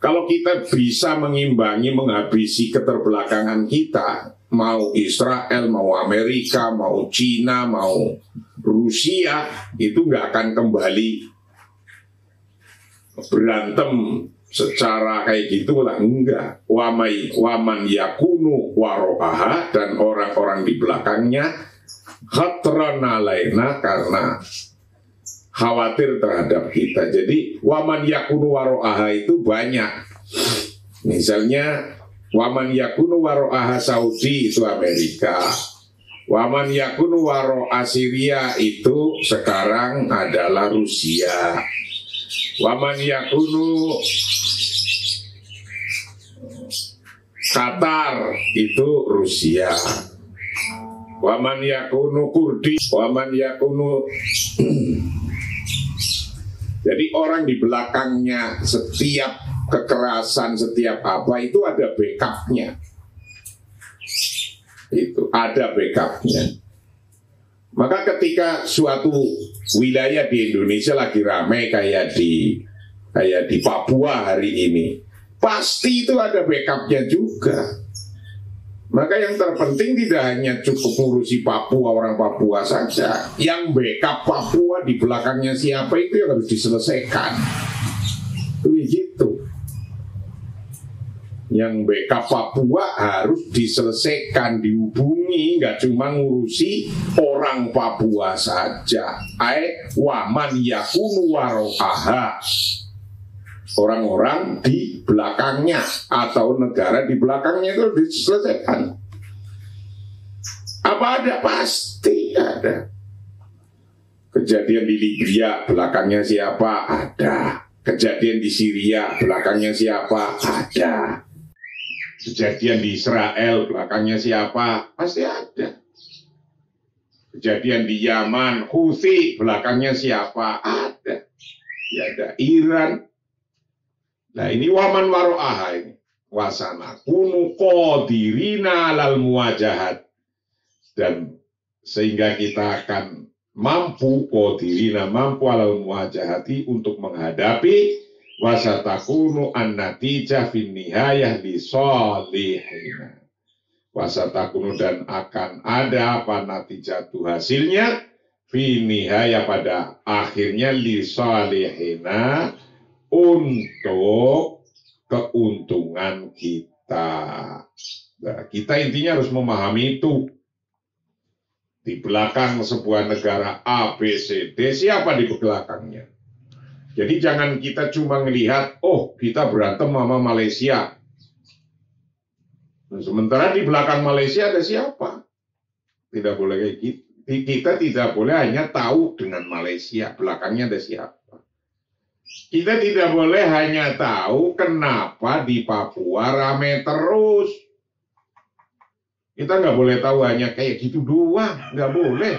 Kalau kita bisa mengimbangi, menghabisi keterbelakangan kita, mau Israel, mau Amerika, mau Cina, mau Rusia, itu nggak akan kembali berantem secara kayak gitu lah, enggak. Waman yakunu waro'aha, dan orang-orang di belakangnya khatran alaina, karena khawatir terhadap kita. Jadi waman yakunu waro'aha itu banyak. Misalnya waman yakunu waro'aha Saudi, itu Amerika. Waman yakunu waro'ah Syria, itu sekarang adalah Rusia. Waman yakunu Qatar, itu Rusia. Waman yakunu Kurdi, waman yakunu. Jadi orang di belakangnya setiap kekerasan, setiap apa, itu ada backupnya. Itu ada backupnya. Maka ketika suatu wilayah di Indonesia lagi ramai kayak di Papua hari ini, pasti itu ada backupnya juga. Maka yang terpenting tidak hanya cukup ngurusi Papua, orang Papua saja. Yang backup Papua di belakangnya siapa itu yang harus diselesaikan. Begitu. Yang backup Papua harus diselesaikan, dihubungi, nggak cuma ngurusi orang Papua saja. Waman yakunu waro'aha, orang-orang di belakangnya atau negara di belakangnya itu diselesaikan. Apa ada? Pasti ada. Kejadian di Libya belakangnya siapa? Ada. Kejadian di Syria belakangnya siapa? Ada. Kejadian di Israel belakangnya siapa? Pasti ada. Kejadian di Yaman, Houthi belakangnya siapa? Ada. Ya ada. Iran. Nah ini waman waro'aha ini. Wasana kunu qadirina alal muwajahat. Dan sehingga kita akan mampu qadirina, mampu alal muwajahati untuk menghadapi wasatakunu an-natijah fin nihayah li sholihina. Wasatakunu dan akan ada apa natijah itu hasilnya fin nihayah pada akhirnya li sholihina untuk keuntungan kita. Nah, kita intinya harus memahami itu. Di belakang sebuah negara A, B, C, D, siapa di belakangnya? Jadi jangan kita cuma melihat, oh kita berantem sama Malaysia. Nah, sementara di belakang Malaysia ada siapa? Tidak boleh kayak gitu. Kita tidak boleh hanya tahu dengan Malaysia, belakangnya ada siapa. Kita tidak boleh hanya tahu kenapa di Papua rame terus. Kita nggak boleh tahu hanya kayak gitu doang, nggak boleh.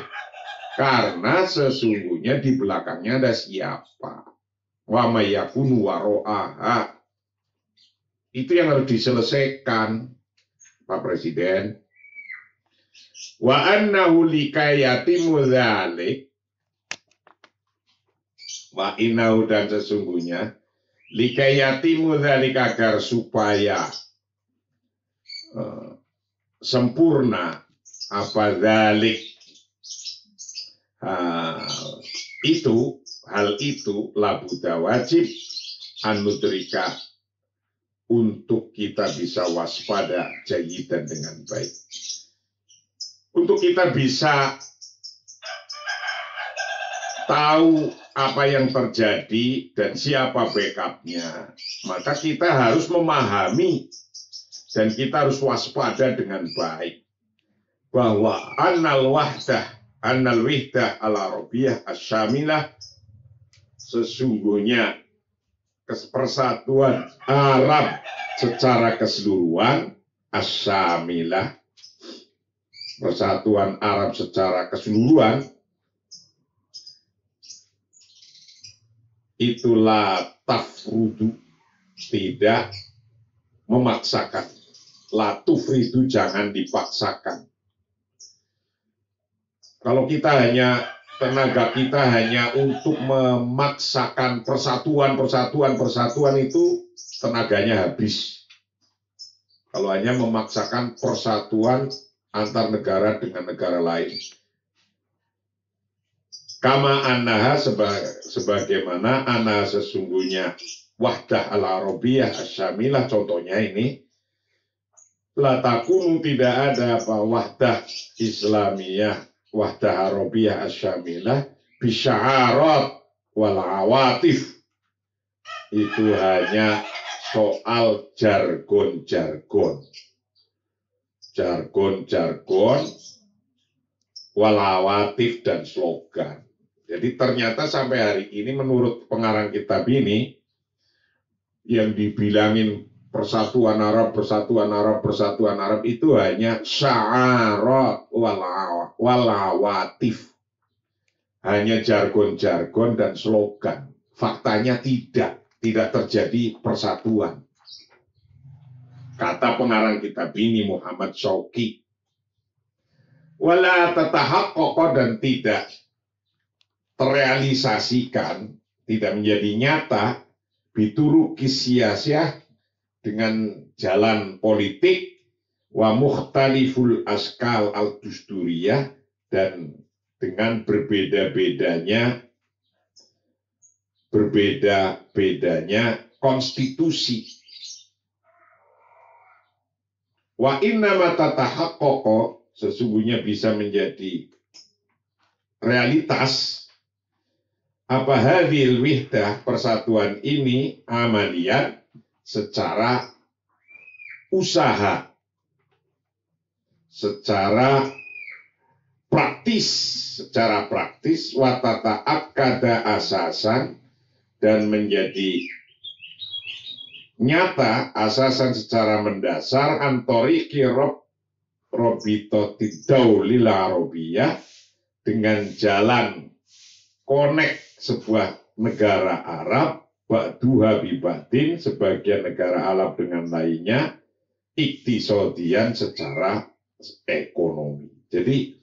Karena sesungguhnya di belakangnya ada siapa. Wa mayakunu waro'aha. Itu yang harus diselesaikan, Pak Presiden. Wa annahu likayatimu dzalik. Wa innahu dan sesungguhnya likayatimu dzalik agar supaya sempurna apa dzalik hal itu labuda wajib anudrika untuk kita bisa waspada jayidan dengan baik. Untuk kita bisa tahu apa yang terjadi dan siapa backupnya, maka kita harus memahami dan kita harus waspada dengan baik bahwa annal wihdah al-arabiyah asyamilah, sesungguhnya persatuan Arab secara keseluruhan, asyamilah, persatuan Arab secara keseluruhan, itulah tafrudu, tidak memaksakan, la tufridu, jangan dipaksakan. Kalau kita hanya tenaga kita hanya untuk memaksakan persatuan itu tenaganya habis. Kalau hanya memaksakan persatuan antar negara dengan negara lain. Kama annaha sebagaimana annaha sesungguhnya wahdah al-arabiyah asyamilah, contohnya ini la takunu tidak ada apa wahdah islamiyah, wahdah arabiyah asyamilah bisya'arat wal awatif, itu hanya soal jargon wal awatif dan slogan. Jadi ternyata sampai hari ini menurut pengarang kitab ini yang dibilangin persatuan Arab itu hanya sya'arat wal awatif. Hanya jargon-jargon dan slogan. Faktanya tidak terjadi persatuan. Kata pengarang kitab ini Muhammad Shauqi. Wala tatahaqqaqa, dan tidak terrealisasikan, tidak menjadi nyata bituruqis siyasah, dengan jalan politik, wa mukhtaliful askal al-dusturiyah, dan dengan berbeda-bedanya konstitusi. Wa innama tatahaqqaqo, sesungguhnya bisa menjadi realitas apa hadhil wihdah, persatuan ini, amaliyat, secara usaha, secara praktis, watataat kada asasan, dan menjadi nyata asasan secara mendasar antoriki robitotid daulil arabiyah, dengan jalan konek sebuah negara Arab, ba'duha bibadin, sebagian negara Arab dengan lainnya, iktisodian, secara ekonomi. Jadi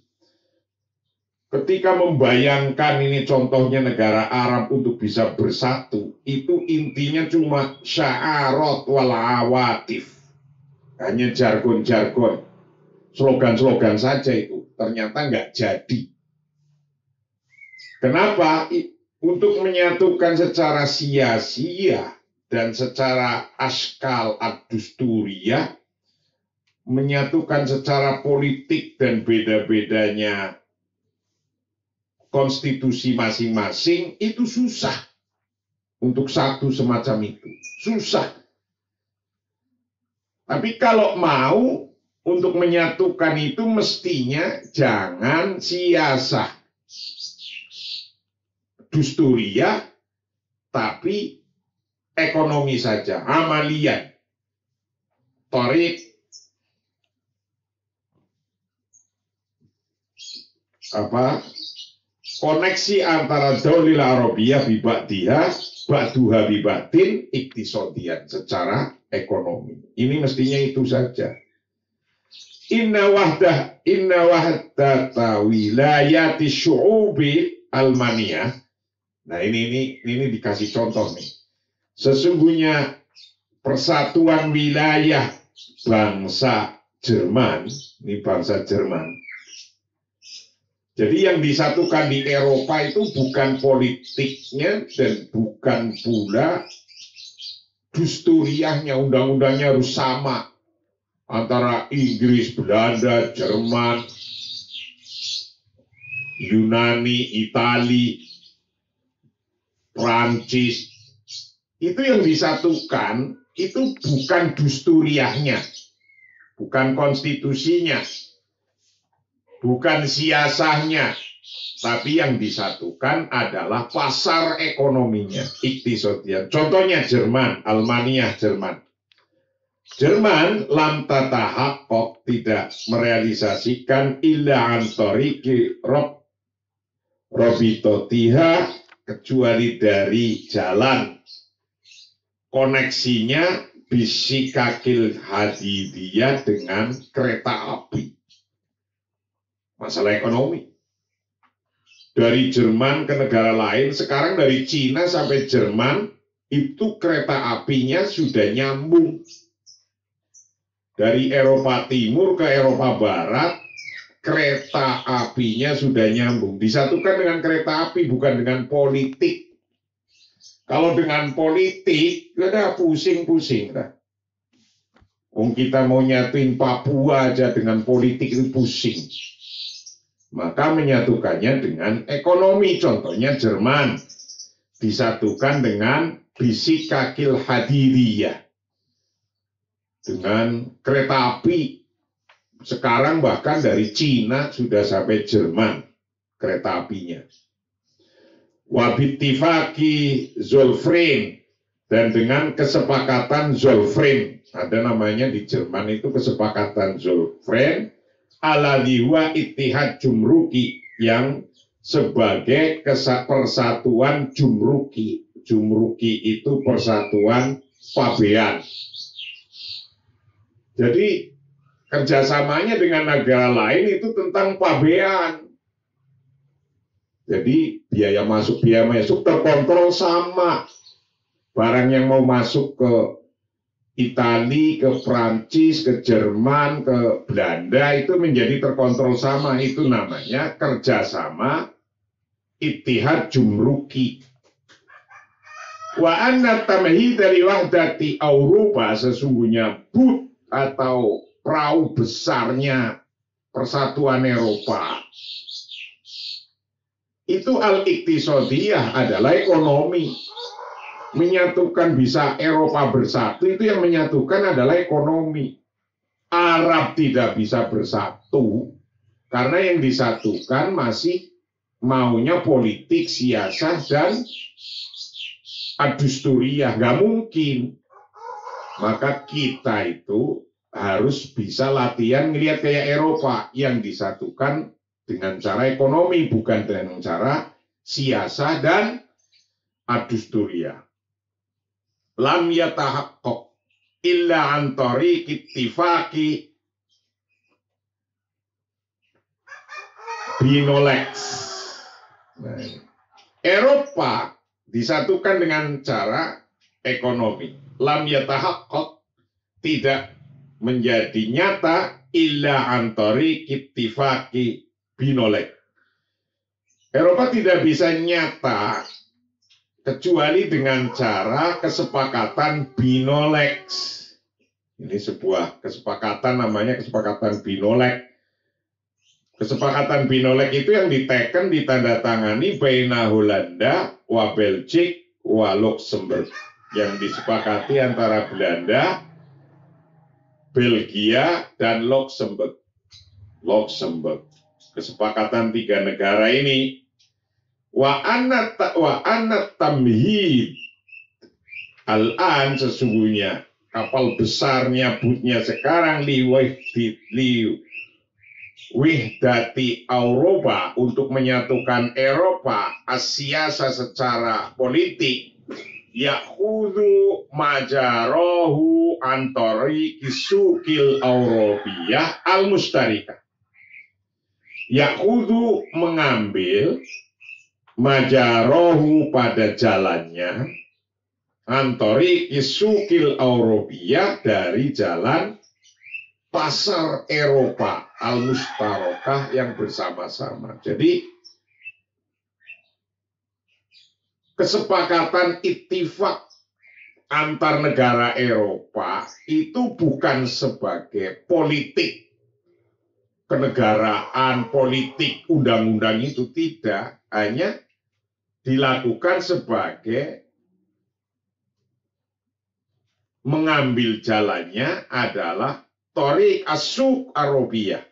ketika membayangkan ini contohnya negara Arab untuk bisa bersatu, itu intinya cuma sya'arat wal awatif. Hanya jargon-jargon, slogan-slogan saja itu. Ternyata nggak jadi. Kenapa? Untuk menyatukan secara sia-sia dan secara askal ad-dusturiyah, menyatukan secara politik dan beda-bedanya konstitusi masing-masing, itu susah. Untuk satu semacam itu susah. Tapi kalau mau untuk menyatukan itu, mestinya jangan siasah dusturiyah, tapi ekonomi saja, amaliyat, torik, koneksi antara daulil arabiyah biba'diha, ba'duha bibatin, iktisodian, secara ekonomi. Ini mestinya itu saja. Inna wahdata wilayati syu'ubi almaniyah. Nah ini dikasih contoh nih. Sesungguhnya persatuan wilayah bangsa Jerman, ini bangsa Jerman. Jadi yang disatukan di Eropa itu bukan politiknya dan bukan pula dusturiyahnya, undang-undangnya harus sama antara Inggris, Belanda, Jerman, Yunani, Itali, Prancis. Itu yang disatukan, itu bukan dusturiyahnya, bukan konstitusinya, bukan siasahnya, tapi yang disatukan adalah pasar ekonominya, iktisodian. Contohnya Jerman, Almania, Jerman. Jerman lam tatahaqqaq, tidak merealisasikan illa antoriki robitotiha, kecuali dari jalan koneksinya bisikakil hadidiyah, dengan kereta api. Masalah ekonomi. Dari Jerman ke negara lain, sekarang dari Cina sampai Jerman, itu kereta apinya sudah nyambung. Dari Eropa Timur ke Eropa Barat, kereta apinya sudah nyambung. Disatukan dengan kereta api, bukan dengan politik. Kalau dengan politik, udah pusing-pusing. Kita mau nyatuin Papua aja dengan politik itu pusing. Maka menyatukannya dengan ekonomi. Contohnya Jerman disatukan dengan bisikakil hadidiyah, dengan kereta api. Sekarang bahkan dari Cina sudah sampai Jerman kereta apinya. Wabittifaki Zollverein, dan dengan kesepakatan Zollverein. Ada namanya di Jerman itu kesepakatan Zollverein, aladiwa ittihad jumruki, yang sebagai persatuan jumruki. Jumruki itu persatuan pabean. Jadi kerjasamanya dengan negara lain itu tentang pabean. Jadi biaya masuk terkontrol sama. Barang yang mau masuk ke Itali, ke Prancis, ke Jerman, ke Belanda itu menjadi terkontrol sama. Itu namanya kerjasama Ittihad Jumruki. Wa anna tamhid dari wahdati Eropa, sesungguhnya but atau perahu besarnya persatuan Eropa itu al-iktisadiyah adalah ekonomi. Menyatukan bisa Eropa bersatu itu yang menyatukan adalah ekonomi. Arab tidak bisa bersatu karena yang disatukan masih maunya politik, siasah, dan adusturiah. Nggak mungkin. Maka kita itu harus bisa latihan ngelihat kayak Eropa yang disatukan dengan cara ekonomi, bukan dengan cara siasah dan adusturiah. Lam yatahaqqaq illa an tariq ittifaqi binolex. Nah, Eropa disatukan dengan cara ekonomi. Lam yatahaqqaq, tidak menjadi nyata illa an tariq ittifaqi binolex. Eropa tidak bisa nyata kecuali dengan cara kesepakatan Binolex. Ini sebuah kesepakatan namanya kesepakatan Binolex. Kesepakatan Binolex itu yang diteken, ditandatangani baina Holanda, wa Belgique, wa Luxembourg. Yang disepakati antara Belanda, Belgia, dan Luxembourg. Kesepakatan 3 negara ini. Wa anat tamhid al-an, sesungguhnya kapal besarnya butnya sekarang wihdati Eropa, untuk menyatukan Eropa asyasa secara politik, yakhudhu majarohu antori kisukil Europiyah al-mustarika. Yakhudhu mengambil, majarohu pada jalannya, antori kisukil Europiyah dari jalan pasar Eropa al-mustarokah yang bersama-sama. Jadi kesepakatan ittifaq antar negara Eropa itu bukan sebagai politik kenegaraan, politik undang-undang, itu tidak, hanya dilakukan sebagai mengambil jalannya adalah Thoriq as-Suq Arabiyah,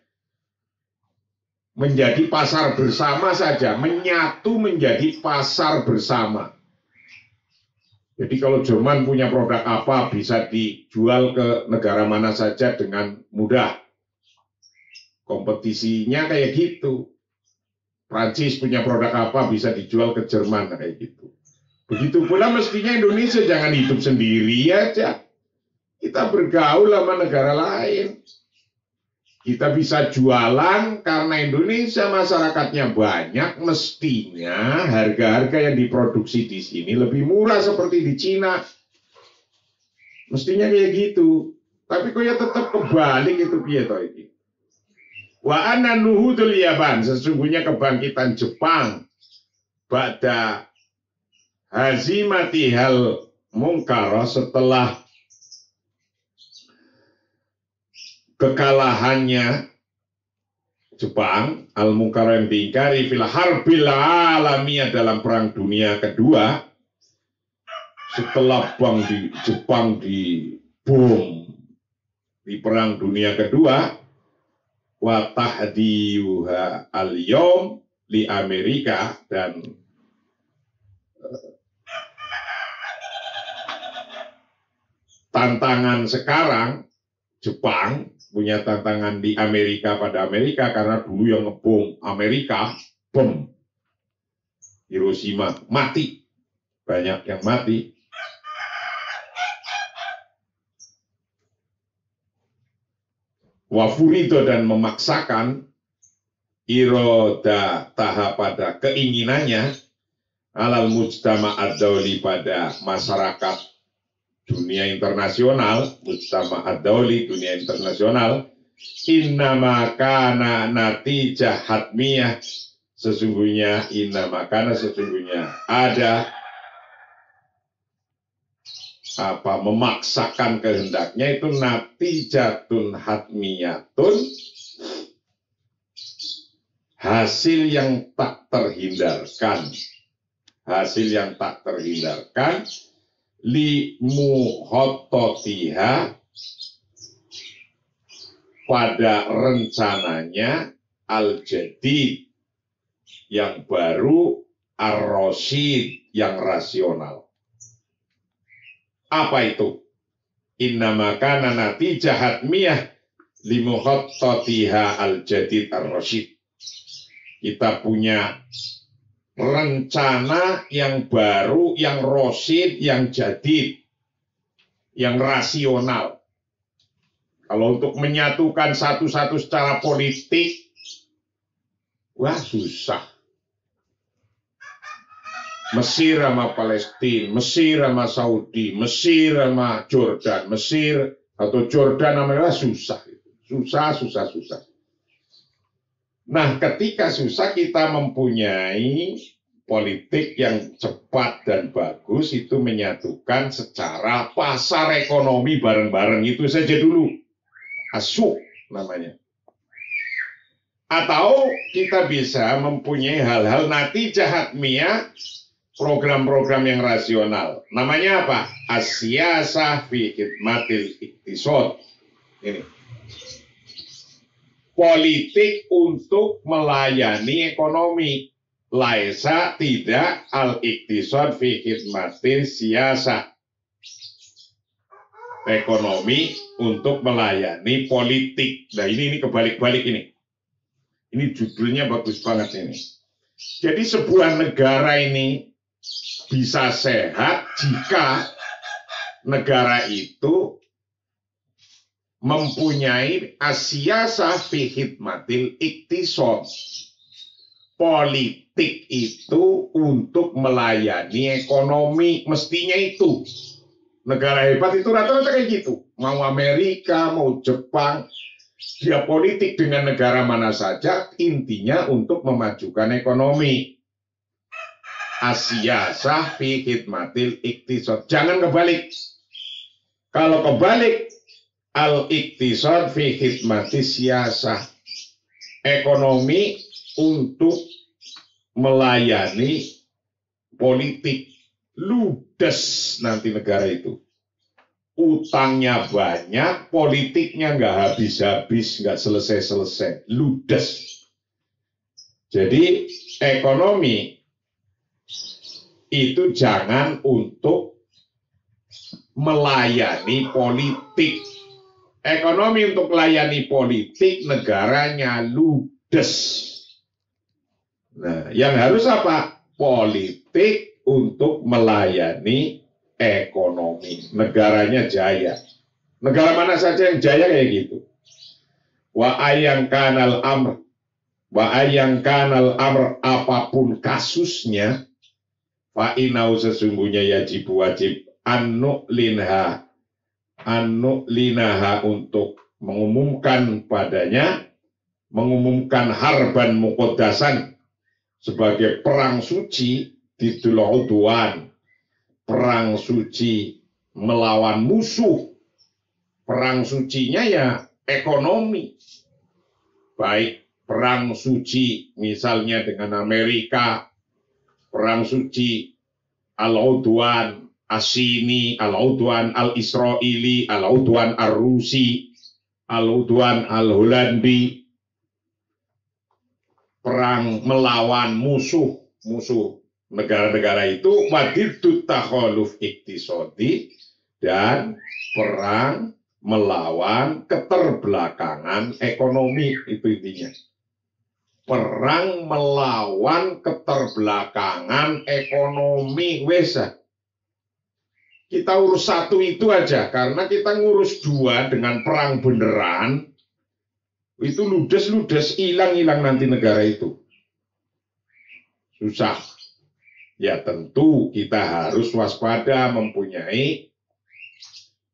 menjadi pasar bersama saja, menyatu menjadi pasar bersama. Jadi kalau Jerman punya produk apa bisa dijual ke negara mana saja dengan mudah. Kompetisinya kayak gitu. Prancis punya produk apa bisa dijual ke Jerman kayak gitu. Begitu pula mestinya Indonesia jangan hidup sendiri aja. Kita bergaul sama negara lain. Kita bisa jualan karena Indonesia masyarakatnya banyak, mestinya harga-harga yang diproduksi di sini lebih murah seperti di Cina. Mestinya kayak gitu. Tapi kok ya tetap kebalik itu piye toh iki. Wa anna nuhudul Yaban, sesungguhnya kebangkitan Jepang ba'da hazimati hal mungkara, setelah kekalahannya Jepang, al-mungkara yang diingkari, fil harbil alamiyah, dalam perang dunia kedua, setelah Jepang dibom di perang dunia kedua, wa tahdiyuha al-yawm li Amerika, dan tantangan sekarang Jepang punya tantangan di Amerika pada Amerika, karena dulu yang ngebom Amerika, bom Hiroshima, mati, banyak yang mati. Wafurido, dan memaksakan iroda taha, pada keinginannya, alal mujtama ad-dawli, pada masyarakat dunia internasional, mujtama ad-dauli, dunia internasional, innama kana natijah hatmiyah, sesungguhnya ada memaksakan kehendaknya itu natijatun hatmiyatun, hasil yang tak terhindarkan, li muhototiha, pada rencananya al-jadid, yang baru, ar-rasyid, yang rasional. Apa itu? Innama kana natijah hatmiyah li muhototiha al-jadid ar-rasyid. Kita punya rencana yang baru, yang rasyid, yang jadid, yang rasional. Kalau untuk menyatukan satu-satu secara politik, wah susah. Mesir sama Palestina, Mesir sama Saudi, Mesir sama Jordan, Mesir atau Jordan namanya susah. Susah. Nah, ketika susah kita mempunyai politik yang cepat dan bagus, itu menyatukan secara pasar ekonomi bareng-bareng, itu saja dulu. Asuk namanya. Atau kita bisa mempunyai hal-hal natijah hatmiyah, program-program yang rasional. Namanya apa? As-siyasah fi khidmatil iqtisad. Ini. Politik untuk melayani ekonomi. Laisa tidak al-iqtisad fi khidmatil siyasah. Ekonomi untuk melayani politik. Nah ini kebalik-balik ini. Ini judulnya bagus banget ini. Jadi sebuah negara ini bisa sehat jika negara itu mempunyai as-siyasah fi khidmatil iqtisad. Politik itu untuk melayani ekonomi, mestinya itu. Negara hebat itu rata-rata kayak gitu. Mau Amerika, mau Jepang, dia politik dengan negara mana saja, intinya untuk memajukan ekonomi. As-siyasah fi khidmatil iqtisad. Jangan kebalik. Kalau kebalik, al-iqtisad fi khidmatis siyasah. Ekonomi untuk melayani politik. Ludes nanti negara itu. Utangnya banyak, politiknya nggak habis-habis, nggak selesai-selesai. Ludes. Jadi ekonomi itu jangan untuk melayani politik. Ekonomi untuk melayani politik, negaranya ludes. Nah, yang harus apa? Politik untuk melayani ekonomi. Negaranya jaya. Negara mana saja yang jaya kayak gitu. Wa ayang kanal amr. Apapun kasusnya, fa inau sesungguhnya wajib anu linaha untuk mengumumkan padanya, mengumumkan harban muqaddasan sebagai perang suci di Udwan, perang suci melawan musuh. Perang sucinya ya ekonomi. Baik perang suci misalnya dengan Amerika, perang suci al-Udwan Asini, al-Udwan al-Israeli, al-Udwan al-Rusi, al-Udwan al-Holandi. Perang melawan musuh negara-negara itu, wadidut takhaluf iktisodi, dan perang melawan keterbelakangan ekonomi, itu intinya. Perang melawan keterbelakangan ekonomi, wesa. Kita urus satu itu aja, karena kita ngurus dua dengan perang beneran, itu ludes-ludes, hilang-hilang nanti negara itu. Susah. Ya tentu kita harus waspada, mempunyai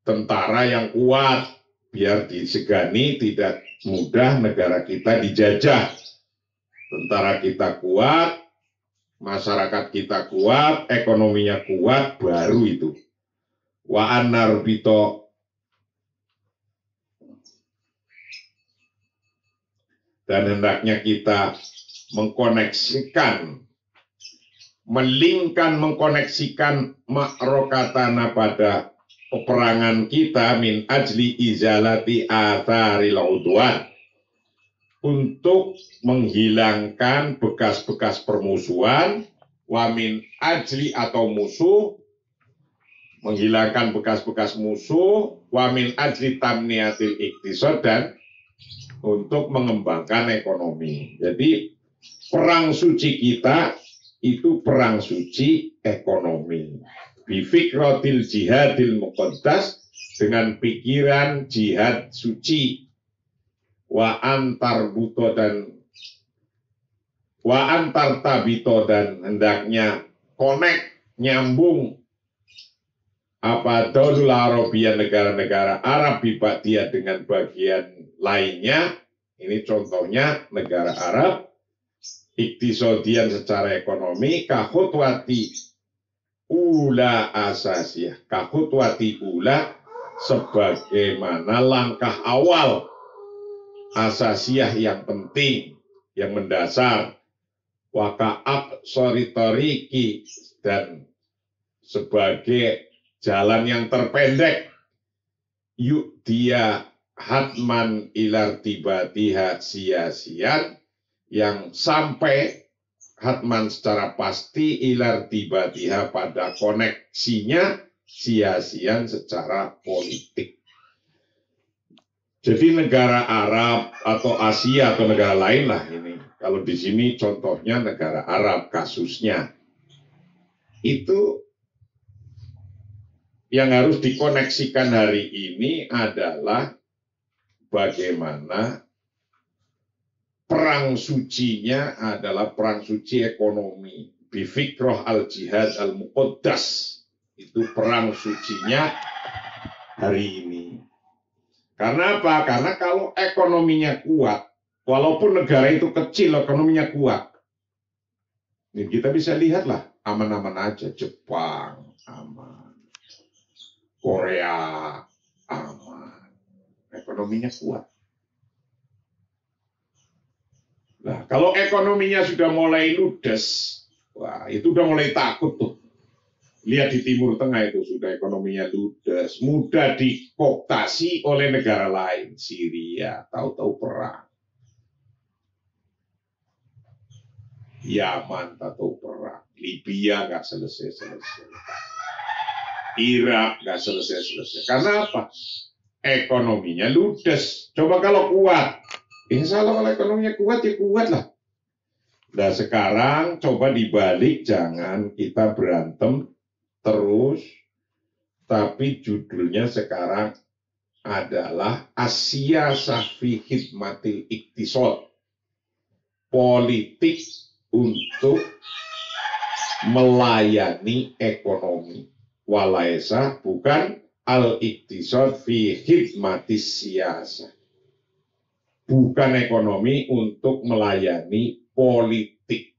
tentara yang kuat, biar disegani tidak mudah negara kita dijajah. Tentara kita kuat, masyarakat kita kuat, ekonominya kuat, baru itu. Wa anar bito. Dan hendaknya kita mengkoneksikan makrokatana pada peperangan kita min ajli izalati atharil udwan, untuk menghilangkan bekas-bekas permusuhan, wa min ajli atau musuh, menghilangkan bekas-bekas musuh, wa min ajli tamniatil iktisad, dan untuk mengembangkan ekonomi. Jadi perang suci kita itu perang suci ekonomi. Bifikratil jihadil muqaddas, dengan pikiran jihad suci. Wa antar tabito, dan hendaknya nyambung apa daulul Arabiyah, negara-negara Arab bibadia dengan bagian lainnya. Ini contohnya negara Arab iktisodian secara ekonomi, kahutwati ula asasiyah, kahutwati ula sebagaimana langkah awal asasiyah yang penting, yang mendasar, wakaab soritoriki, dan sebagai jalan yang terpendek, yuk dia hatman ilartibatiha sia-sian, yang sampai hatman secara pasti ilartibatiha pada koneksinya sia-sian secara politik. Jadi negara Arab atau Asia atau negara lain lah ini. Kalau di sini contohnya negara Arab kasusnya. Itu yang harus dikoneksikan hari ini adalah bagaimana perang sucinya adalah perang suci ekonomi. Bifikroh al-jihad al-muqaddas. Itu perang sucinya hari ini. Karena apa? Karena kalau ekonominya kuat, walaupun negara itu kecil, ekonominya kuat. Ini kita bisa lihatlah, aman-aman aja. Jepang, aman. Korea, aman. Ekonominya kuat. Nah, kalau ekonominya sudah mulai ludes, wah itu udah mulai takut tuh. Lihat di Timur Tengah itu sudah ekonominya ludes, mudah dikooptasi oleh negara lain. Syria, tahu-tahu perang. Yaman, tahu perang. Libya nggak selesai-selesai. Irak nggak selesai-selesai. Karena apa? Ekonominya ludes. Coba kalau kuat. Insya Allah kalau ekonominya kuat, ya kuat lah. Nah sekarang coba dibalik, jangan kita berantem terus, tapi judulnya sekarang adalah Asia Safi Khidmatil Iktisad, politik untuk melayani ekonomi. Walaisa, bukan al-iktisad fi khidmatis siyasah. Bukan ekonomi untuk melayani politik.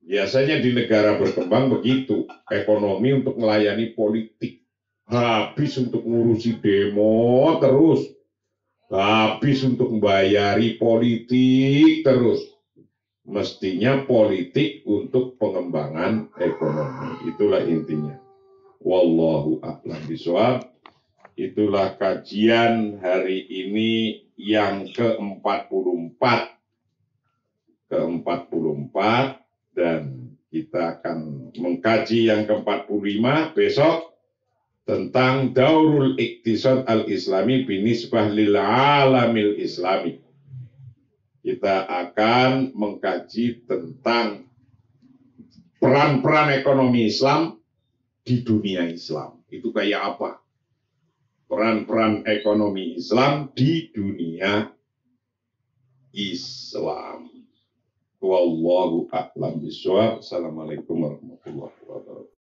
Biasanya di negara berkembang begitu, ekonomi untuk melayani politik. Habis untuk ngurusi demo terus. Habis untuk membayari politik terus. Mestinya politik untuk pengembangan ekonomi. Itulah intinya. Wallahu a'lam bishawab. Itulah kajian hari ini yang ke-44. Dan kita akan mengkaji yang ke-45 besok tentang daurul iktisad al-islami binisbah lil alamil islami. Kita akan mengkaji tentang peran-peran ekonomi Islam di dunia Islam. Itu kayak apa? Peran-peran ekonomi Islam di dunia Islam. Wallahu a'lam bishawab. Assalamualaikum warahmatullahi wabarakatuh.